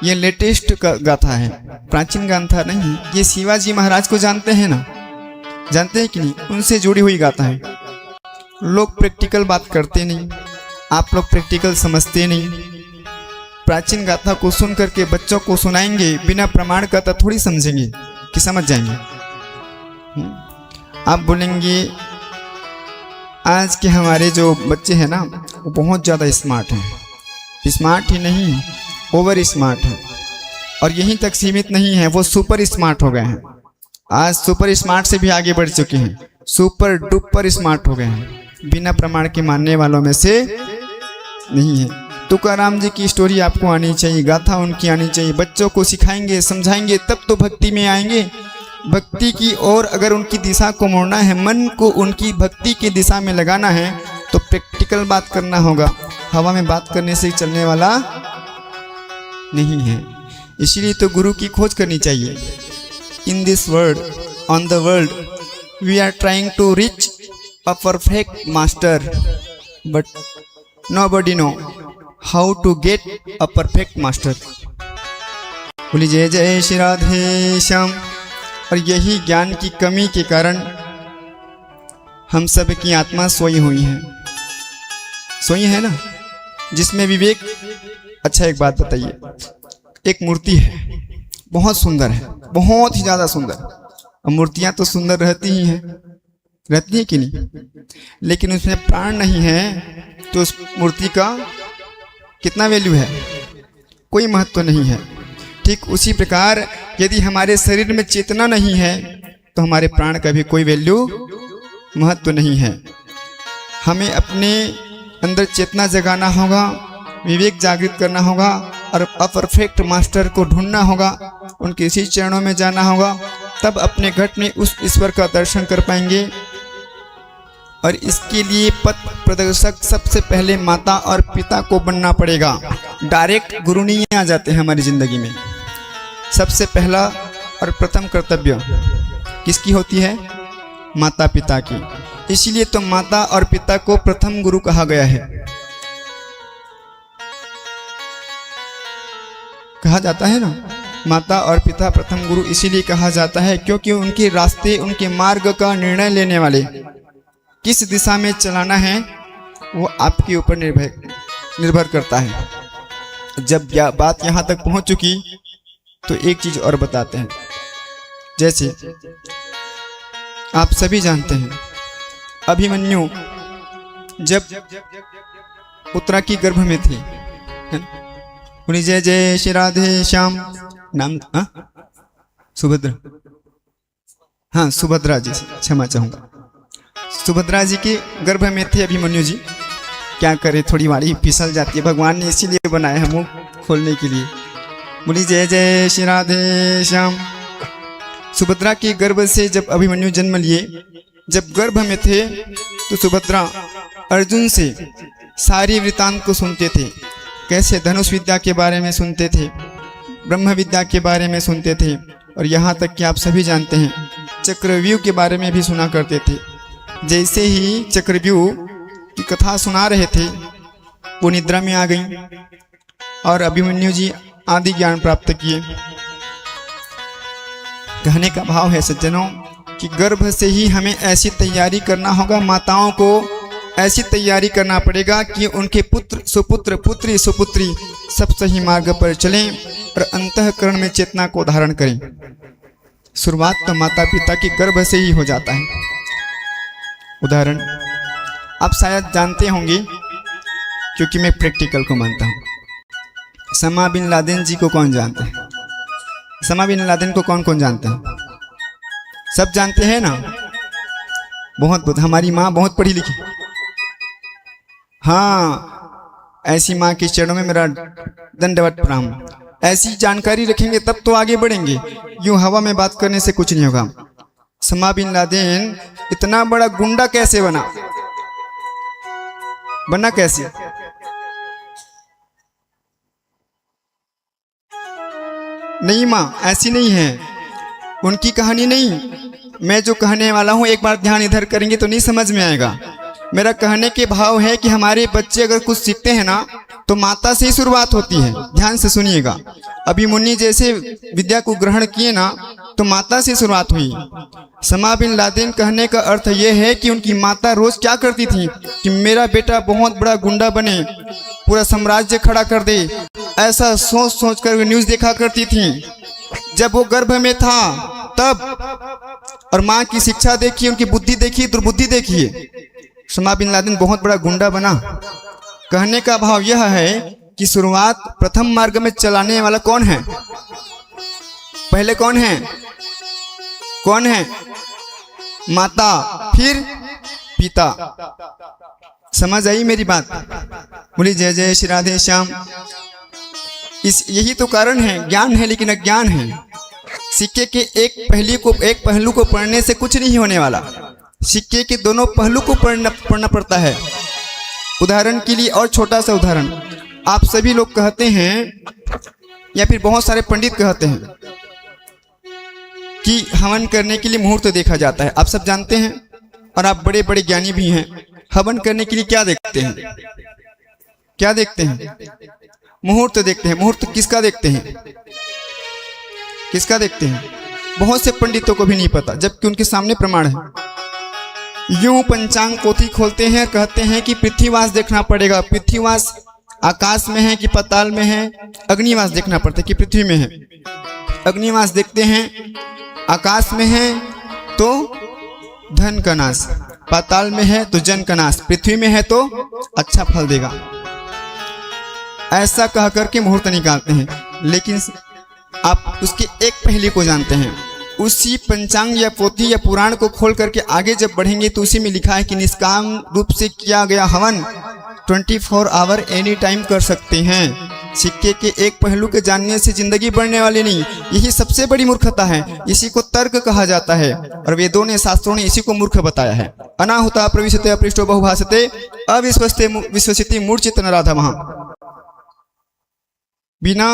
ये लेटेस्ट गाथा है, प्राचीन गाथा नहीं। ये शिवाजी महाराज को जानते हैं ना? जानते हैं कि नहीं? उनसे जुड़ी हुई गाथा है। लोग प्रैक्टिकल बात करते नहीं, आप लोग प्रैक्टिकल समझते नहीं। प्राचीन गाथा को सुन करके बच्चों को सुनाएंगे, बिना प्रमाण का तो थोड़ी समझेंगे कि समझ जाएंगे। आप बोलेंगे आज के हमारे जो बच्चे हैं ना वो बहुत ज़्यादा स्मार्ट हैं। स्मार्ट ही नहीं, ओवर स्मार्ट है। और यहीं तक सीमित नहीं है, वो सुपर स्मार्ट हो गए हैं। आज सुपर स्मार्ट से भी आगे बढ़ चुके हैं, सुपर डुपर स्मार्ट हो गए हैं। बिना प्रमाण के मानने वालों में से नहीं है। तुकाराम जी की स्टोरी आपको आनी चाहिए, गाथा उनकी आनी चाहिए। बच्चों को सिखाएंगे, समझाएंगे, तब तो भक्ति में आएंगे। भक्ति की ओर अगर उनकी दिशा को मोड़ना है, मन को उनकी भक्ति की दिशा में लगाना है, तो प्रैक्टिकल बात करना होगा। हवा में बात करने से चलने वाला नहीं है। इसीलिए तो गुरु की खोज करनी चाहिए। In this world, on the world, we are trying to reach a perfect master, but nobody know how to get a perfect master. बोली जय जय श्री राधे श्याम। और यही ज्ञान की कमी के कारण हम सब की आत्मा सोई हुई है, सोई है ना, जिसमें विवेक। अच्छा एक बात बताइए, एक मूर्ति है, बहुत सुंदर है, बहुत ही ज्यादा सुंदर। अब मूर्तियां तो सुंदर रहती ही हैं, रहती है कि नहीं? लेकिन उसमें प्राण नहीं है तो उस मूर्ति का कितना वैल्यू है? कोई महत्व नहीं है। ठीक उसी प्रकार यदि हमारे शरीर में चेतना नहीं है तो हमारे प्राण का भी कोई वैल्यू, महत्व नहीं है। हमें अपने अंदर चेतना जगाना होगा, विवेक जागृत करना होगा और अपरफेक्ट मास्टर को ढूंढना होगा, उनके इसी चरणों में जाना होगा, तब अपने घट में उस ईश्वर का दर्शन कर पाएंगे। और इसके लिए पथ प्रदर्शक सबसे पहले माता और पिता को बनना पड़ेगा। डायरेक्ट गुरु नहीं आ जाते हैं हमारी ज़िंदगी में। सबसे पहला और प्रथम कर्तव्य किसकी होती है? माता पिता की। इसीलिए तो माता और पिता को प्रथम गुरु कहा गया है। कहा जाता है ना, माता और पिता प्रथम गुरु इसीलिए कहा जाता है क्योंकि उनके रास्ते, उनके मार्ग का निर्णय लेने वाले, किस दिशा में चलाना है वो आपके ऊपर निर्भर करता है। जब बात यहाँ तक पहुँच चुकी तो एक चीज़ और बताते हैं। जैसे आप सभी जानते हैं, अभिमन्यु जब उत्तरा की गर्भ में थे, बोली जय जय श्री राधे श्याम, नाम सुभद्रा, हाँ सुभद्रा जी, क्षमा चाहूँगा, सुभद्रा जी के गर्भ में थे अभिमन्यु जी। क्या करे, थोड़ी वाणी फिसल जाती है, भगवान ने इसीलिए बनाया है मुंह खोलने के लिए। बोली जय जय श्री राधे श्याम। सुभद्रा के गर्भ से जब अभिमन्यु जन्म लिए, जब गर्भ में थे तो सुभद्रा अर्जुन से सारी वृत्तांत को सुनते थे। कैसे धनुष विद्या के बारे में सुनते थे, ब्रह्म विद्या के बारे में सुनते थे, और यहाँ तक कि आप सभी जानते हैं चक्रव्यूह के बारे में भी सुना करते थे। जैसे ही चक्रव्यूह की कथा सुना रहे थे वो निद्रा में आ गई और अभिमन्यु जी आदि ज्ञान प्राप्त किए। कहने का भाव है सज्जनों कि गर्भ से ही हमें ऐसी तैयारी करना होगा, माताओं को ऐसी तैयारी करना पड़ेगा कि उनके पुत्र सुपुत्र, पुत्री सुपुत्री सब सही मार्ग पर चलें और अंतःकरण में चेतना को धारण करें। शुरुआत तो माता पिता के गर्भ से ही हो जाता है। उदाहरण आप शायद जानते होंगे क्योंकि मैं प्रैक्टिकल को मानता हूँ। समा बिन लादेन जी को कौन जानता है? समा बिन लादेन को कौन कौन जानता है? सब जानते हैं ना? बहुत हमारी माँ बहुत पढ़ी लिखी। हाँ, ऐसी माँ के चरणों में मेरा दंडवत प्रणाम। ऐसी जानकारी रखेंगे तब तो आगे बढ़ेंगे, यूं हवा में बात करने से कुछ नहीं होगा। समा बिन लादेन इतना बड़ा गुंडा कैसे बना कैसे? नहीं माँ, ऐसी नहीं है, उनकी कहानी नहीं। मैं जो कहने वाला हूँ एक बार ध्यान इधर करेंगे तो नहीं समझ में आएगा। मेरा कहने के भाव है कि हमारे बच्चे अगर कुछ सीखते हैं ना तो माता से ही शुरुआत होती है। ध्यान से सुनिएगा। अभिमन्यु जैसे विद्या को ग्रहण किए ना तो माता से शुरुआत हुई। समा बिन लादेन कहने का अर्थ यह है कि उनकी माता रोज क्या करती थी कि मेरा बेटा बहुत बड़ा गुंडा बने, पूरा साम्राज्य खड़ा कर दे, ऐसा सोच सोच कर न्यूज देखा करती थी जब वो गर्भ में था तब। और माँ की शिक्षा देखिए, उनकी बुद्धि देखिए, दुर्बुद्धि देखिए। समा बिन लादेन बहुत बड़ा गुंडा बना। कहने का भाव यह है कि शुरुआत प्रथम मार्ग में चलाने वाला कौन है? पहले कौन है? कौन है? माता, फिर पिता। समझ आई मेरी बात? बोली जय जय श्री राधे श्याम। यही तो कारण है, ज्ञान है लेकिन अज्ञान है। सिक्के के एक पहलू को पढ़ने से कुछ नहीं होने वाला, सिक्के के दोनों पहलू को पढ़ना पड़ता है। उदाहरण के लिए और छोटा सा उदाहरण, आप सभी लोग कहते हैं या फिर बहुत सारे पंडित कहते हैं कि हवन करने के लिए मुहूर्त देखा जाता है। आप सब जानते हैं और आप बड़े बड़े ज्ञानी भी हैं। हवन करने के लिए क्या देखते हैं? क्या देखते हैं? मुहूर्त देखते हैं। मुहूर्त किसका देखते हैं? किसका देखते हैं? बहुत से पंडितों को भी नहीं पता, जबकि उनके सामने प्रमाण है। यूं पंचांग पोथी खोलते हैं, कहते हैं कि पृथ्वीवास देखना पड़ेगा। पृथ्वीवास आकाश में है कि पाताल में है? अग्निवास देखना पड़ता है कि पृथ्वी में है? अग्निवास देखते हैं, आकाश में है तो धन का नाश, पाताल में है तो जन का नाश, पृथ्वी में है तो अच्छा फल देगा। ऐसा कह करके मुहूर्त निकालते हैं। लेकिन आप उसके एक पहलू को जानते हैं? उसी पंचांग या पोथी या पुराण को खोल करके आगे जब बढ़ेंगे तो उसी में लिखा है कि निष्काम रूप से किया गया हवन 24 आवर एनी टाइम कर सकते हैं। सिक्के के एक पहलू के जानने से जिंदगी बढ़ने वाली नहीं, यही सबसे बड़ी मूर्खता है। इसी को तर्क कहा जाता है और वेदों ने, शास्त्रों ने इसी को मूर्ख बताया है। अनाहुता प्रविशते अपृष्टो बहुभाषते अविश्वस्ते विश्वसिति मूर्छित नराधमः। बिना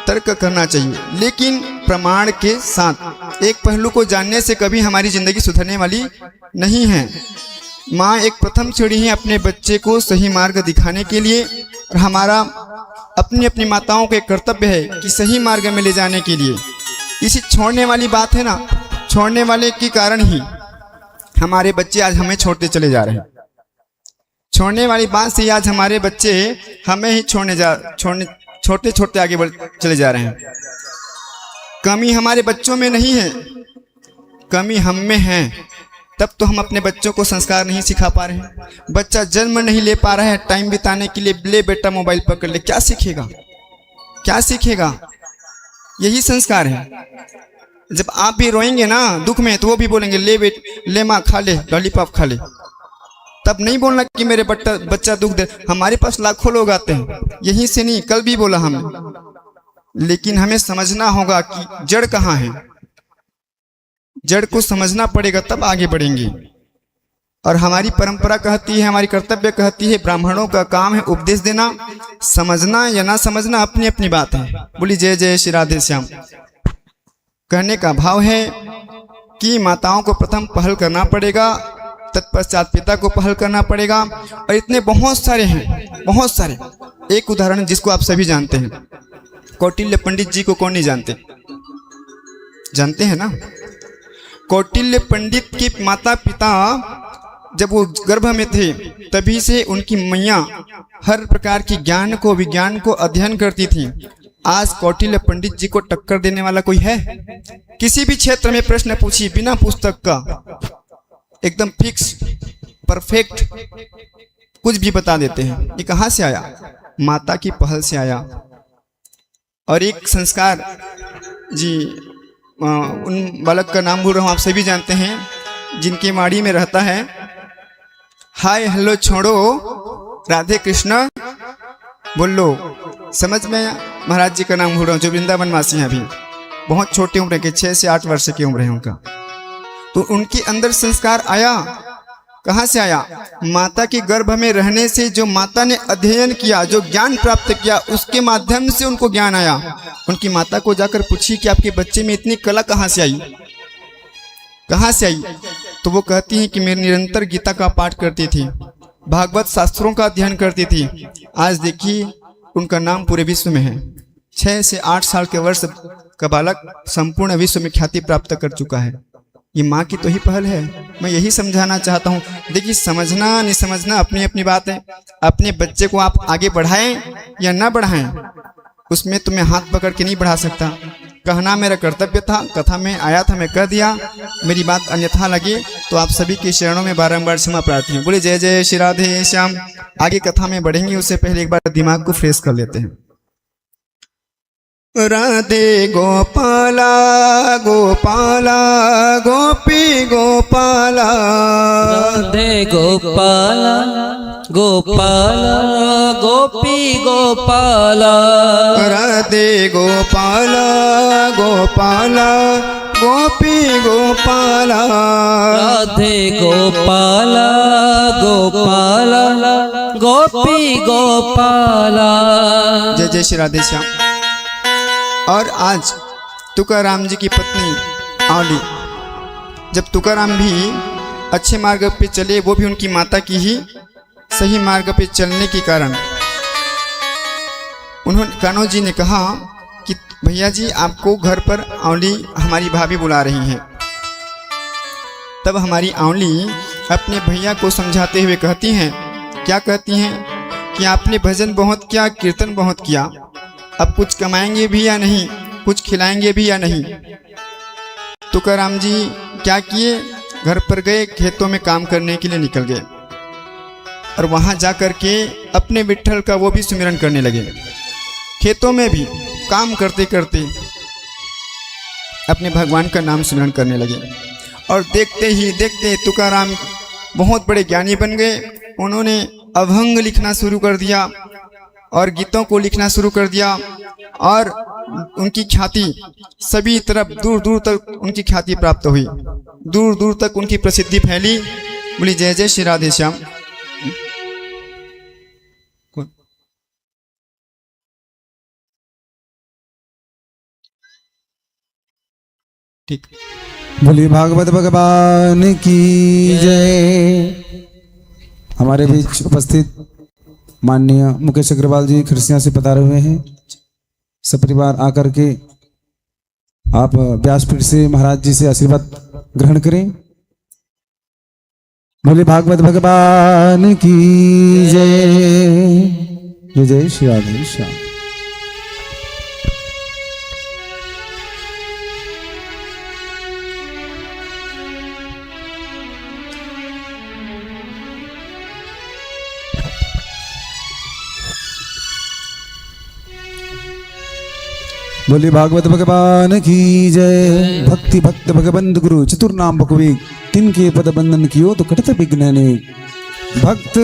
तर्क करना चाहिए, लेकिन प्रमाण के साथ। एक पहलू को जानने से कभी हमारी जिंदगी सुधरने वाली नहीं है। माँ एक प्रथम सीढ़ी है अपने बच्चे को सही मार्ग दिखाने के लिए, और हमारा अपनी अपनी माताओं का कर्तव्य है कि सही मार्ग में ले जाने के लिए। इसी छोड़ने वाली बात है ना, छोड़ने वाले के कारण ही हमारे बच्चे आज हमें छोड़ते चले जा रहे हैं। छोड़ने वाली बात से आज हमारे बच्चे हमें ही छोड़ते छोड़ते आगे चले जा रहे हैं। कमी हमारे बच्चों में नहीं है, कमी हम में है। तब तो हम अपने बच्चों को संस्कार नहीं सिखा पा रहे हैं। बच्चा जन्म नहीं ले पा रहा है टाइम बिताने के लिए, ले बेटा मोबाइल पकड़ ले, क्या सीखेगा, क्या सीखेगा? यही संस्कार है। जब आप भी रोएंगे ना दुख में, तो वो भी बोलेंगे ले माँ खा ले, लॉलीपॉप खा ले। तब नहीं बोलना कि मेरे बच्चा दुख दे। हमारे पास लाखों लोग आते हैं, यहीं से नहीं, कल भी बोला हमने। लेकिन हमें समझना होगा कि जड़ कहाँ है, जड़ को समझना पड़ेगा, तब आगे बढ़ेंगे। और हमारी परंपरा कहती है, हमारी कर्तव्य कहती है, ब्राह्मणों का काम है उपदेश देना। समझना या ना समझना अपनी अपनी बात है। बोली जय जय श्री राधे श्याम। कहने का भाव है कि माताओं को प्रथम पहल करना पड़ेगा, तत्पश्चात पिता को पहल करना पड़ेगा। और इतने बहुत सारे हैं, बहुत सारे। एक उदाहरण जिसको आप सभी जानते हैं, कौटिल्य पंडित जी को कौन नहीं जानते? जानते हैं ना। कौटिल्य पंडित के माता पिता जब वो गर्भ में थे तभी से उनकी मैया हर प्रकार की ज्ञान को, विज्ञान को अध्ययन करती थी। आज कौटिल्य पंडित जी को टक्कर देने वाला कोई है? किसी भी क्षेत्र में प्रश्न पूछिए बिना पुस्तक का, एकदम फिक्स परफेक्ट कुछ भी बता देते हैं। ये कहाँ से आया? माता की पहल से आया। और एक संस्कार जी, उन बालक का नाम भूल रहा हूँ, आप सभी जानते हैं, जिनकी माड़ी में रहता है हाय हेलो छोड़ो राधे कृष्ण बोलो। समझ में आया? महाराज जी का नाम भूल रहा हूँ, जो वृंदावन वासी हैं, अभी बहुत छोटी उम्र के, 6 से 8 वर्ष की उम्र है उनका। तो उनके अंदर संस्कार आया, कहाँ से आया? माता के गर्भ में रहने से जो माता ने अध्ययन किया, जो ज्ञान प्राप्त किया, उसके माध्यम से उनको ज्ञान आया। उनकी माता को जाकर पूछी कि आपके बच्चे में इतनी कला कहाँ से आई, कहाँ से आई? तो वो कहती हैं कि मैं निरंतर गीता का पाठ करती थी, भागवत शास्त्रों का अध्ययन करती थी। आज देखिए उनका नाम पूरे विश्व में है। 6 से 8 साल के वर्ष का बालक संपूर्ण विश्व में ख्याति प्राप्त कर चुका है। ये माँ की तो ही पहल है। मैं यही समझाना चाहता हूँ। देखिए, समझना नहीं समझना अपनी अपनी बात है। अपने बच्चे को आप आगे बढ़ाएं या ना बढ़ाएं, उसमें तुम्हें हाथ पकड़ के नहीं बढ़ा सकता। कहना मेरा कर्तव्य था, कथा में आया था, मैं कह दिया। मेरी बात अन्यथा लगे तो आप सभी के चरणों में बारंबार क्षमा प्रार्थी हूँ। बोले जय जय श्री राधे श्याम। आगे कथा में बढ़ेंगे, उससे पहले एक बार दिमाग को फ्रेश कर लेते हैं। राधे गोपाला गोपाला गोपी गोपाला, राधे गोपाला गोपाला गोपी गोपाला, राधे गोपाला गोपाला गोपी गोपाला, राधे गोपाला गोपाला गोपी गोपाला। जय जय श्री राधे श्याम। और आज तुकाराम जी की पत्नी आंवली, जब तुकाराम भी अच्छे मार्ग पे चले, वो भी उनकी माता की ही सही मार्ग पे चलने के कारण, उन्होंने कान्हो जी ने कहा कि भैया जी आपको घर पर आंवली हमारी भाभी बुला रही हैं। तब हमारी आंवली अपने भैया को समझाते हुए कहती हैं, क्या कहती हैं कि आपने भजन बहुत किया, कीर्तन बहुत किया, अब कुछ कमाएंगे भी या नहीं, कुछ खिलाएंगे भी या नहीं। तुकाराम जी क्या किए, घर पर गए, खेतों में काम करने के लिए निकल गए और वहां जाकर के अपने विठ्ठल का वो भी सुमिरन करने लगे। खेतों में भी काम करते करते अपने भगवान का नाम सुमिरन करने लगे। और देखते ही देखते तुकाराम बहुत बड़े ज्ञानी बन गए। उन्होंने अभंग लिखना शुरू कर दिया और गीतों को लिखना शुरू कर दिया, और उनकी ख्याति सभी तरफ दूर दूर तक उनकी ख्याति प्राप्त हुई, दूर दूर तक उनकी प्रसिद्धि फैली। बोली जय जय श्री राधे श्याम। ठीक। बोलिए भागवत भगवान की जय। हमारे बीच उपस्थित माननीय मुकेश अग्रवाल जी खरसिया से पधारे हुए हैं। सपरिवार आकर के आप व्यासपीठ से महाराज जी से आशीर्वाद ग्रहण करें। बोले भागवत भगवान की जय। जय श्री राधे श्याम। बोले भागवत भगवान की जय। भक्ति भक्त भगवंत गुरु चतुर्नाम बकवे तिनके पद बंधन कियो तो कटत विघ्न ने। भक्त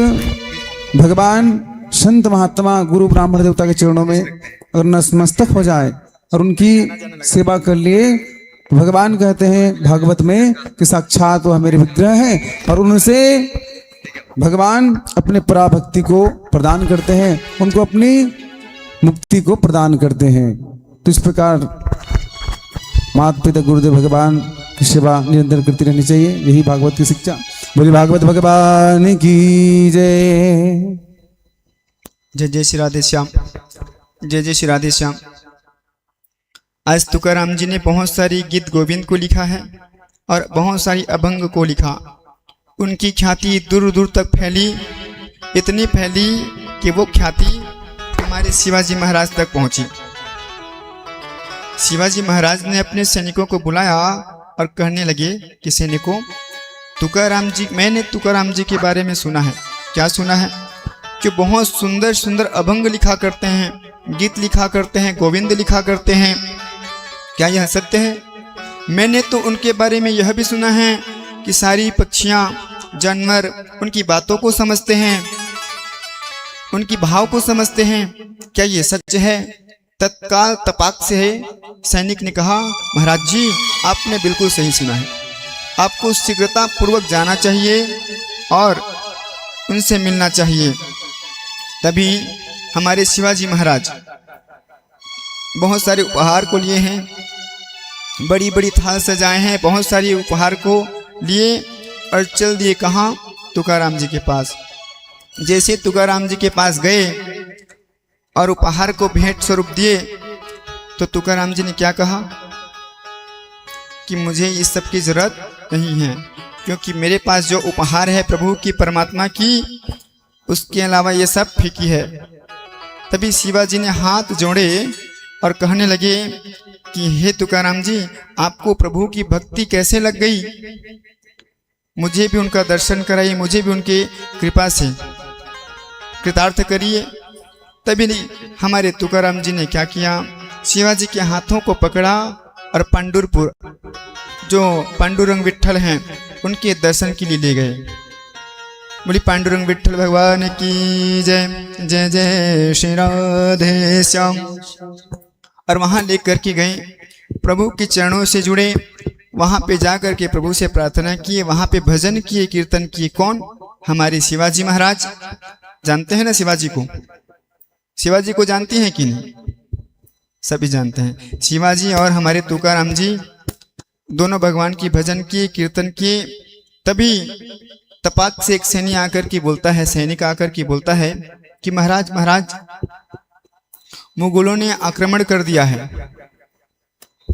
भगवान संत महात्मा गुरु ब्राह्मण देवता के चरणों में अगर नतमस्तक हो जाए और उनकी सेवा कर लिए, भगवान कहते हैं भागवत में कि साक्षात वह मेरे विग्रह है और उनसे भगवान अपने पराभक्ति को प्रदान करते हैं, उनको अपनी मुक्ति को प्रदान करते हैं। तो इस प्रकार माता पिता गुरुदेव भगवान की सेवा निरंतर करती रहनी चाहिए, यही भागवत की शिक्षा। बोली भागवत भगवान की जय। जय जय श्री राधे श्याम। जय जय श्री राधे श्याम। आज तुकाराम जी ने बहुत सारी गीत गोविंद को लिखा है और बहुत सारी अभंग को लिखा। उनकी ख्याति दूर दूर तक फैली, इतनी फैली कि वो ख्याति हमारे शिवाजी महाराज तक पहुंची। शिवाजी महाराज ने अपने सैनिकों को बुलाया और कहने लगे कि सैनिकों, तुकाराम जी, मैंने तुकाराम जी के बारे में सुना है। क्या सुना है? कि बहुत सुंदर सुंदर अभंग लिखा करते हैं, गीत लिखा करते हैं, गोविंद लिखा करते हैं। क्या यह सत्य है? मैंने तो उनके बारे में यह भी सुना है कि सारी पक्षियाँ, जानवर उनकी बातों को समझते हैं, उनकी भाव को समझते हैं। क्या ये सच है? तत्काल तपाक से सैनिक ने कहा, महाराज जी आपने बिल्कुल सही सुना है, आपको शीघ्रता पूर्वक जाना चाहिए और उनसे मिलना चाहिए। तभी हमारे शिवाजी महाराज बहुत सारे उपहार को लिए हैं, बड़ी बड़ी थाल सजाए हैं, बहुत सारी उपहार को लिए और चल दिए कहाँ? तुकाराम जी के पास। जैसे तुकाराम जी के पास गए और उपहार को भेंट स्वरूप दिए तो तुकाराम जी ने क्या कहा कि मुझे इस सब की जरूरत नहीं है, क्योंकि मेरे पास जो उपहार है प्रभु की, परमात्मा की, उसके अलावा ये सब फीकी है। तभी शिवाजी ने हाथ जोड़े और कहने लगे कि हे तुकाराम जी, आपको प्रभु की भक्ति कैसे लग गई? मुझे भी उनका दर्शन कराइए, मुझे भी उनके कृपा से कृतार्थ करिए। तभी हमारे तुकाराम जी ने क्या किया? शिवाजी के हाथों को पकड़ा और पंढरपुर, जो पांडुरंग विठल हैं, उनके दर्शन के लिए ले गए। बोली पांडुरंग विठल भगवान की जय। जय जय श्री राधे श्याम। और वहां लेकर के गए, प्रभु के चरणों से जुड़े, वहां पे जाकर के प्रभु से प्रार्थना किए, वहां पे भजन किए, कीर्तन किए। कौन? हमारे शिवाजी महाराज। जानते हैं ना शिवाजी को? शिवाजी को जानती हैं कि नहीं? सभी जानते हैं। शिवाजी और हमारे तुकाराम जी दोनों भगवान की भजन किए, कीर्तन किए। तभी तपाक से एक सैनिक आकर के बोलता है, सैनिक आकर के बोलता है कि महाराज, महाराज, मुगलों ने आक्रमण कर दिया है।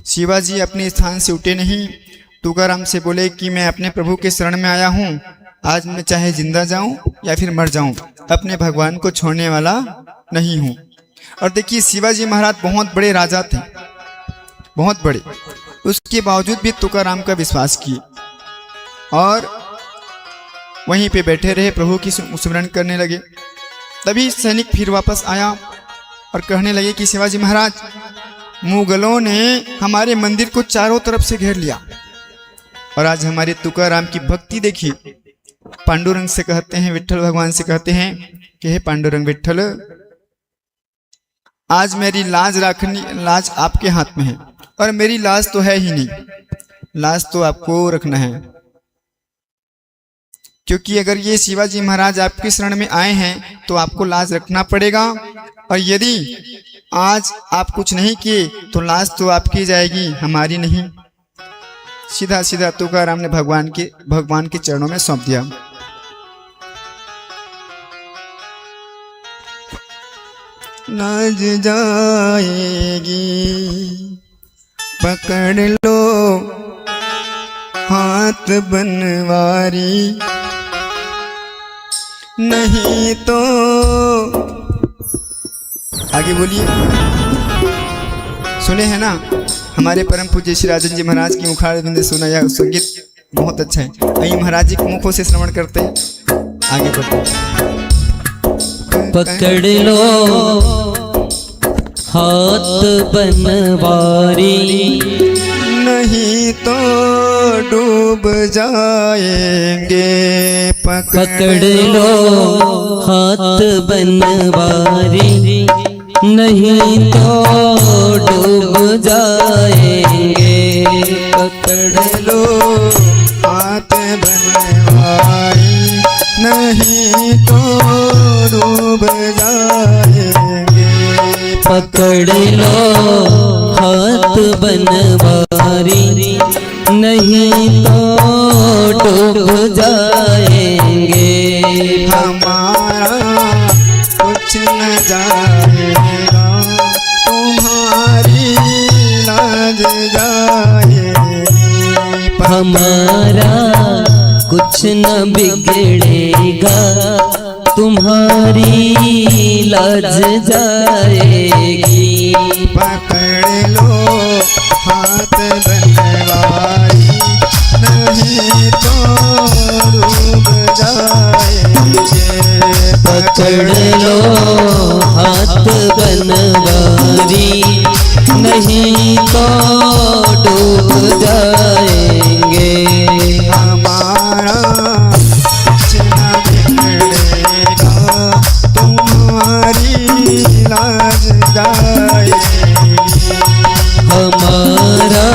शिवाजी अपने स्थान से उठे नहीं, तुकाराम से बोले कि मैं अपने प्रभु के शरण में आया हूँ, आज मैं चाहे जिंदा जाऊं या फिर मर जाऊं, अपने भगवान को छोड़ने वाला नहीं हूं। और देखिए शिवाजी महाराज बहुत बड़े राजा थे, बहुत बड़े, उसके बावजूद भी तुकाराम का विश्वास किए और वहीं पे बैठे रहे, प्रभु की स्मरण करने लगे। तभी सैनिक फिर वापस आया और कहने लगे कि शिवाजी महाराज, मुगलों ने हमारे मंदिर को चारों तरफ से घेर लिया और आज हमारे तुकाराम की भक्ति देखिए। पांडुरंग से कहते हैं, विठल भगवान से कहते हैं कि हे पांडुरंग विठल, आज मेरी लाज रखनी, लाज आपके हाथ में है और मेरी लाज तो है ही नहीं, लाज तो आपको रखना है। क्योंकि अगर ये शिवाजी महाराज आपकी शरण में आए हैं तो आपको लाज रखना पड़ेगा, और यदि आज आप कुछ नहीं किए तो लाज तो आपकी जाएगी, हमारी नहीं। सीधा सीधा तुकाराम ने भगवान के चरणों में सौंप दिया। लाज जाएगी पकड़ लो हाथ बनवारी, नहीं तो आगे बोलिए। सुने हैं ना हमारे परम पूज्य श्री राजन जी महाराज की मुखार बिंद सुना, यह संगीत बहुत अच्छा है। वही महाराज जी के मुखों से श्रवण करते हैं, आगे बढ़ते हैं। पकड़ लो हाथ बनवारी, नहीं तो डूब जाएंगे। पकड़ लो हाथ बनवारी, नहीं तो डूब जाएंगे। पकड़ लो हाथ बनवारी, नहीं तो डूब जाएंगे। पकड़ लो हाथ बनवारी, नहीं तो डूब जाएंगे। हमारा कुछ न जाएगा, तुम्हारी लाज जाएगी। हमारा कुछ न बिगड़ेगा, तुम्हारी लाज जाएगी। पकड़ लो हाथ बनवारी, नहीं तो डूब जाएंगे। पकड़ लो हाथ बनवारी, नहीं तो डूब जाएंगे। हमारा कुछ न बिगड़ेगा, तुम्हारी लाज जाएगी। हमारा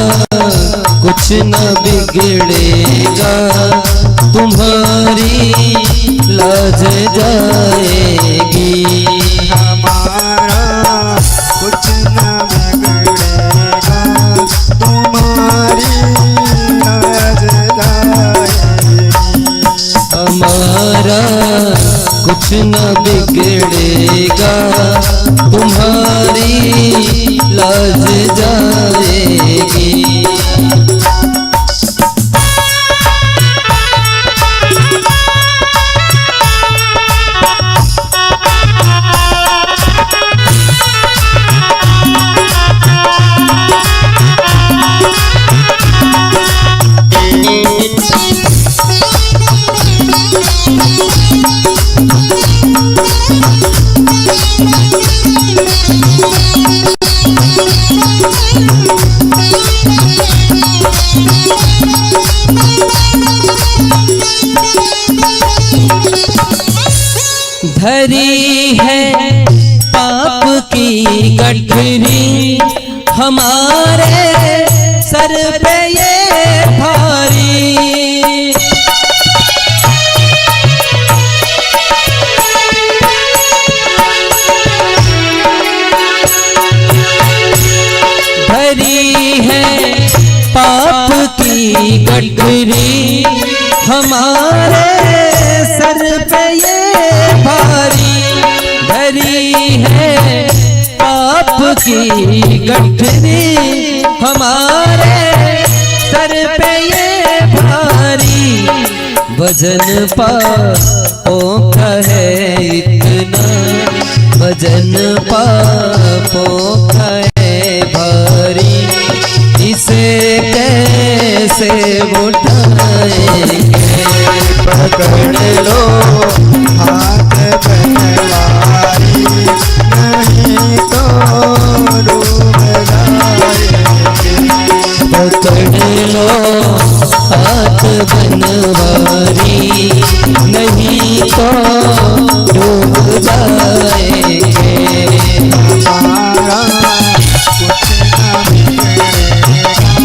कुछ न बिगड़ेगा, तुम्हारी लाज जाएगी। हमारा कुछ न बिगड़ेगा, तुम्हारी लाज जाएगी। हमारा कुछ न बिगड़ेगा, तुम्हारी लाज जाएगी। धरी है पाप की गठरी, हमारे सर पे ये भारी। धरी है पाप की गठरी, हमारे सर पे ये भारी। धरी है पाप की गठरी, हमारे सर पे ये भारी। वजन पापों का है इतना, वजन पापों का है भारी। इसे कैसे उठाएंगे। पकड़ लो हाथ बनवारी, नहीं तो डूब जाएंगे। पकड़ लो हाथ बनवारी, नहीं तो डूब जाएंगे। हमारा कुछ न बिगड़ेगा,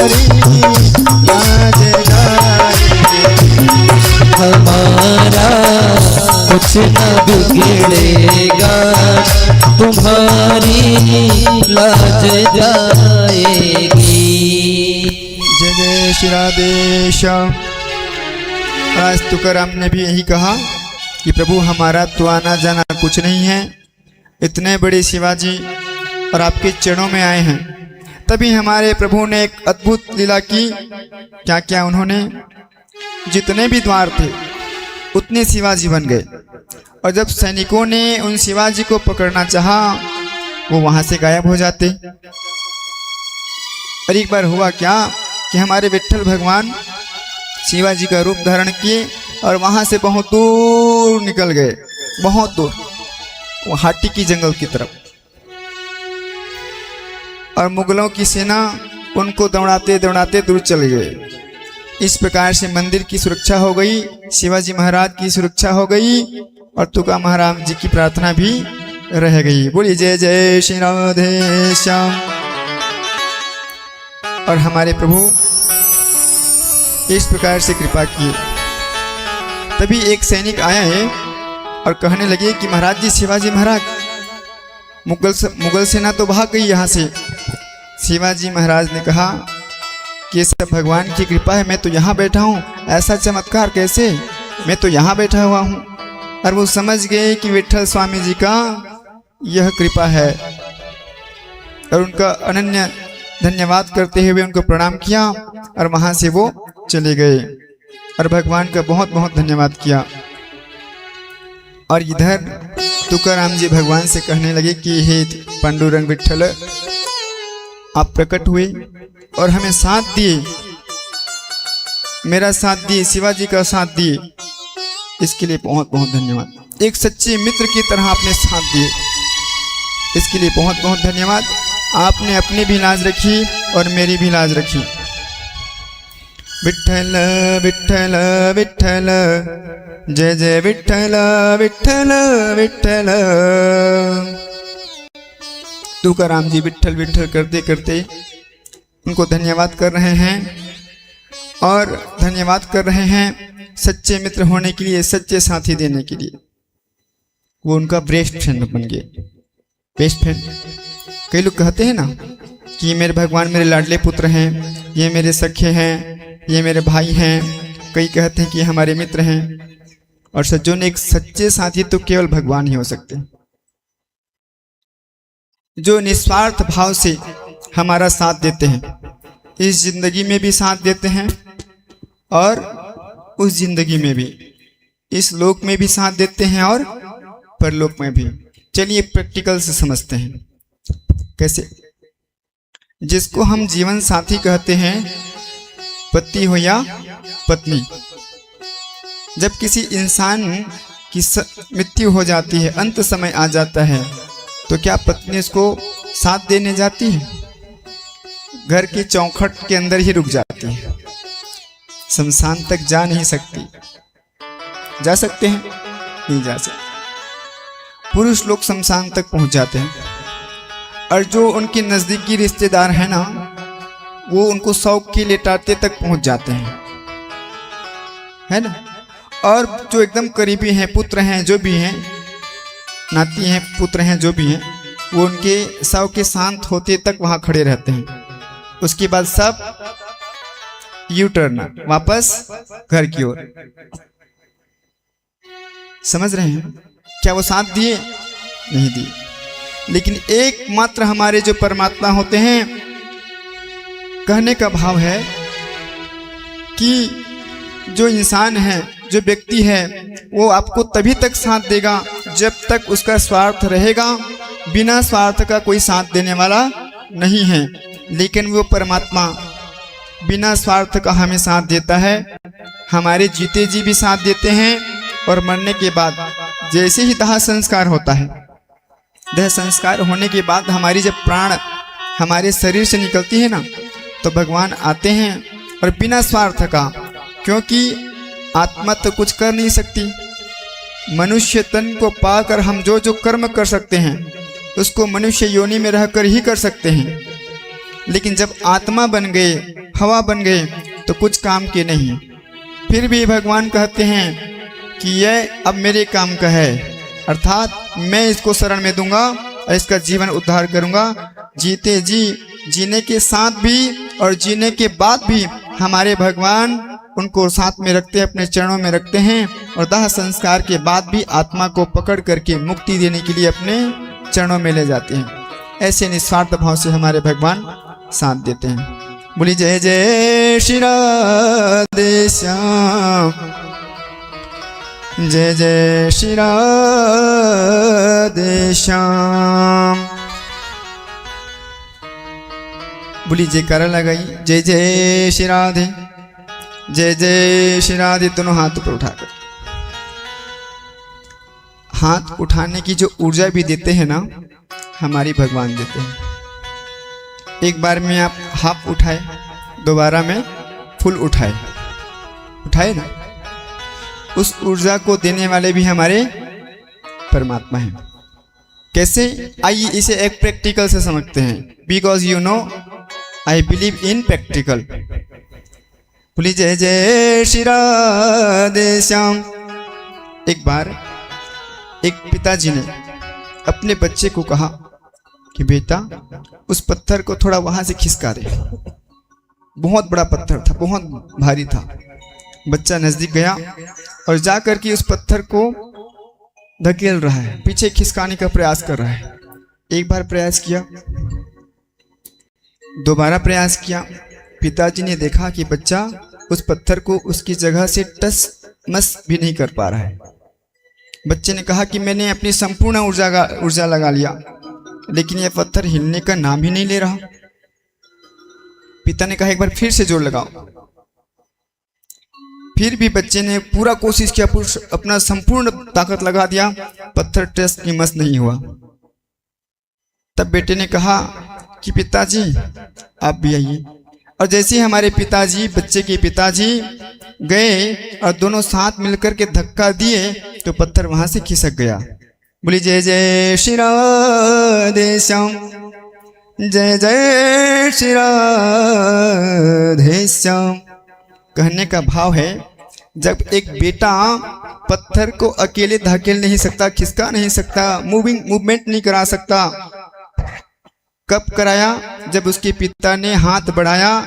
तुम्हारी लाज जाएगी। हमारा कुछ न बिगड़ेगा, तुम्हारी लाज जाएगी। श्री राधे श्याम। आज तुकाराम ने भी यही कहा कि प्रभु हमारा तो आना जाना कुछ नहीं है, इतने बड़े शिवाजी और आपके चरणों में आए हैं। तभी हमारे प्रभु ने एक अद्भुत लीला की। क्या क्या उन्होंने, जितने भी द्वार थे उतने शिवाजी बन गए, और जब सैनिकों ने उन शिवाजी को पकड़ना चाहा वो वहां से गायब हो जाते। और एक बार हुआ क्या कि हमारे विट्ठल भगवान शिवाजी का रूप धारण किए और वहां से बहुत दूर निकल गए, बहुत दूर, वो हाटी की जंगल की तरफ। और मुगलों की सेना उनको दौड़ाते दौड़ाते दूर चले गए। इस प्रकार से मंदिर की सुरक्षा हो गई, शिवाजी महाराज की सुरक्षा हो गई, और तुका महाराज जी की प्रार्थना भी रह गई। बोलिए जय जय श्री राधे श्याम। और हमारे प्रभु इस प्रकार से कृपा किए। तभी एक सैनिक आया है और कहने लगे कि महाराज जी, शिवाजी महाराज, मुगल सेना तो भाग गई यहाँ से। शिवाजी महाराज ने कहा कि ये सब भगवान की कृपा है, मैं तो यहाँ बैठा हूँ, ऐसा चमत्कार कैसे, मैं तो यहाँ बैठा हुआ हूँ। और वो समझ गए कि विट्ठल स्वामी जी का यह कृपा है, और उनका अनन्य धन्यवाद करते हुए उनको प्रणाम किया और वहाँ से वो चले गए और भगवान का बहुत बहुत धन्यवाद किया। और इधर तुकाराम जी भगवान से कहने लगे कि हे पांडुरंग विट्ठल, आप प्रकट हुए और हमें साथ दिए, मेरा साथ दिए, शिवाजी का साथ दिए, इसके लिए बहुत बहुत धन्यवाद। एक सच्चे मित्र की तरह आपने साथ दिए, इसके लिए बहुत बहुत धन्यवाद। आपने अपनी भी लाज रखी और मेरी भी लाज रखी। विट्ठल विट्ठल विट्ठल, जय जय विट्ठल विट्ठल विट्ठल। तुकाराम जी विट्ठल विट्ठल करते करते उनको धन्यवाद कर रहे हैं, और धन्यवाद कर रहे हैं सच्चे मित्र होने के लिए, सच्चे साथी देने के लिए। वो उनका बेस्ट फ्रेंड बन गए। बेस्ट फ्रेंड, कई लोग कहते हैं ना कि मेरे भगवान मेरे लाडले पुत्र हैं, ये मेरे सखे हैं, ये मेरे भाई हैं। कई कहते हैं कि हमारे मित्र हैं। और सज्जों ने एक सच्चे साथी तो केवल भगवान ही हो सकते हैं, जो निस्वार्थ भाव से हमारा साथ देते हैं, इस जिंदगी में भी साथ देते हैं और उस जिंदगी में भी, इस लोक में भी साथ देते हैं और परलोक में भी। चलिए प्रैक्टिकल से समझते हैं कैसे। जिसको हम जीवन साथी कहते हैं, पति हो या पत्नी, जब किसी इंसान की मृत्यु हो जाती है, अंत समय आ जाता है, तो क्या पत्नी उसको साथ देने जाती है? घर की चौखट के अंदर ही रुक जाती है, शमशान तक जा नहीं सकती। जा सकते हैं? नहीं जा सकते। पुरुष लोग शमशान तक पहुंच जाते हैं, और जो उनके नज़दीकी रिश्तेदार हैं ना, वो उनको शौक के लेटाते तक पहुंच जाते हैं, है ना। और जो एकदम करीबी हैं, पुत्र हैं, जो भी हैं, नाती हैं, पुत्र हैं, जो भी हैं, वो उनके शव के शांत होते तक वहाँ खड़े रहते हैं। उसके बाद सब यू टर्न, वापस घर की ओर। समझ रहे हैं? क्या वो साथ दिए? नहीं दिए। लेकिन एकमात्र हमारे जो परमात्मा होते हैं, कहने का भाव है कि जो इंसान है, जो व्यक्ति है, वो आपको तभी तक साथ देगा जब तक उसका स्वार्थ रहेगा। बिना स्वार्थ का कोई साथ देने वाला नहीं है। लेकिन वो परमात्मा बिना स्वार्थ का हमें साथ देता है। हमारे जीते जी भी साथ देते हैं, और मरने के बाद जैसे ही दाह संस्कार होता है, दाह संस्कार होने के बाद हमारी जब प्राण हमारे शरीर से निकलती है ना, तो भगवान आते हैं और बिना स्वार्थ का, क्योंकि आत्मा तो कुछ कर नहीं सकती। मनुष्य तन को पाकर हम जो जो कर्म कर सकते हैं, उसको मनुष्य योनि में रहकर ही कर सकते हैं। लेकिन जब आत्मा बन गए, हवा बन गए, तो कुछ काम के नहीं। फिर भी भगवान कहते हैं कि यह अब मेरे काम का है, अर्थात मैं इसको शरण में दूंगा और इसका जीवन उद्धार करूंगा। जीते जी, जीने के साथ भी और जीने के बाद भी हमारे भगवान उनको साथ में रखते हैं, अपने चरणों में रखते हैं और दाह संस्कार के बाद भी आत्मा को पकड़ करके मुक्ति देने के लिए अपने चरणों में ले जाते हैं। ऐसे निस्वार्थ भाव से हमारे भगवान साथ देते हैं। बोली जय जय श्री राधे श्याम, जय जय श्री राधे श्याम। बोली जयकारा लगाई, जय जय श्री राधे, जय जय श्री राधे। दोनों हाथ ऊपर उठाकर, हाथ उठाने की जो ऊर्जा भी देते हैं ना, हमारी भगवान देते हैं। एक बार में आप हाफ उठाए, दोबारा में फुल उठाए, उठाए ना, उस ऊर्जा को देने वाले भी हमारे परमात्मा हैं। कैसे? आइए इसे एक प्रैक्टिकल से समझते हैं। Because you know I believe in practical. बोली जय जय श्री राधे श्याम। एक बार एक पिताजी ने अपने बच्चे को कहा कि बेटा उस पत्थर को थोड़ा वहां से खिसका दे। बहुत बड़ा पत्थर था, बहुत भारी था। बच्चा नजदीक गया और जाकर के उस पत्थर को धकेल रहा है, पीछे खिसकाने का प्रयास कर रहा है। एक बार प्रयास किया, दोबारा प्रयास किया। पिताजी ने देखा कि बच्चा उस पत्थर को उसकी जगह से टस मस भी नहीं कर पा रहा है। बच्चे ने कहा कि मैंने अपनी संपूर्ण ऊर्जा लगा लिया, लेकिन यह पत्थर हिलने का नाम ही नहीं ले रहा। पिता ने कहा एक बार फिर से जोर लगाओ। फिर भी बच्चे ने पूरा कोशिश किया, अपना संपूर्ण ताकत लगा दिया, पत्थर टस की मस नहीं हुआ। तब बेटे ने कहा कि पिताजी आप भी आइए। और जैसे ही हमारे पिताजी, बच्चे के पिताजी गए और दोनों साथ मिलकर के धक्का दिए तो पत्थर वहां से खिसक गया। बोली जय जय श्री राधे श्याम, जय जय श्री राधे श्याम। कहने का भाव है, जब एक बेटा पत्थर को अकेले धकेल नहीं सकता, खिसका नहीं सकता, मूवमेंट नहीं करा सकता, कब कराया? जब उसके पिता ने हाथ बढ़ाया,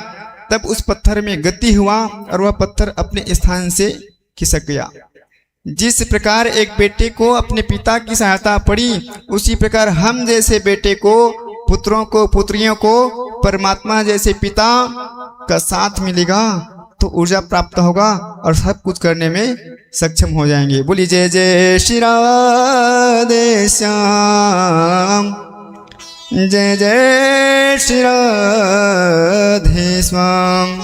तब उस पत्थर में गति हुआ और वह पत्थर अपने स्थान से खिसक गया। जिस प्रकार एक बेटे को अपने पिता की सहायता पड़ी, उसी प्रकार हम जैसे बेटे को, पुत्रों को, पुत्रियों को परमात्मा जैसे पिता का साथ मिलेगा तो ऊर्जा प्राप्त होगा और सब कुछ करने में सक्षम हो जाएंगे। बोली जय जय श्री राधे श्याम, जय जय श्री राधे श्याम।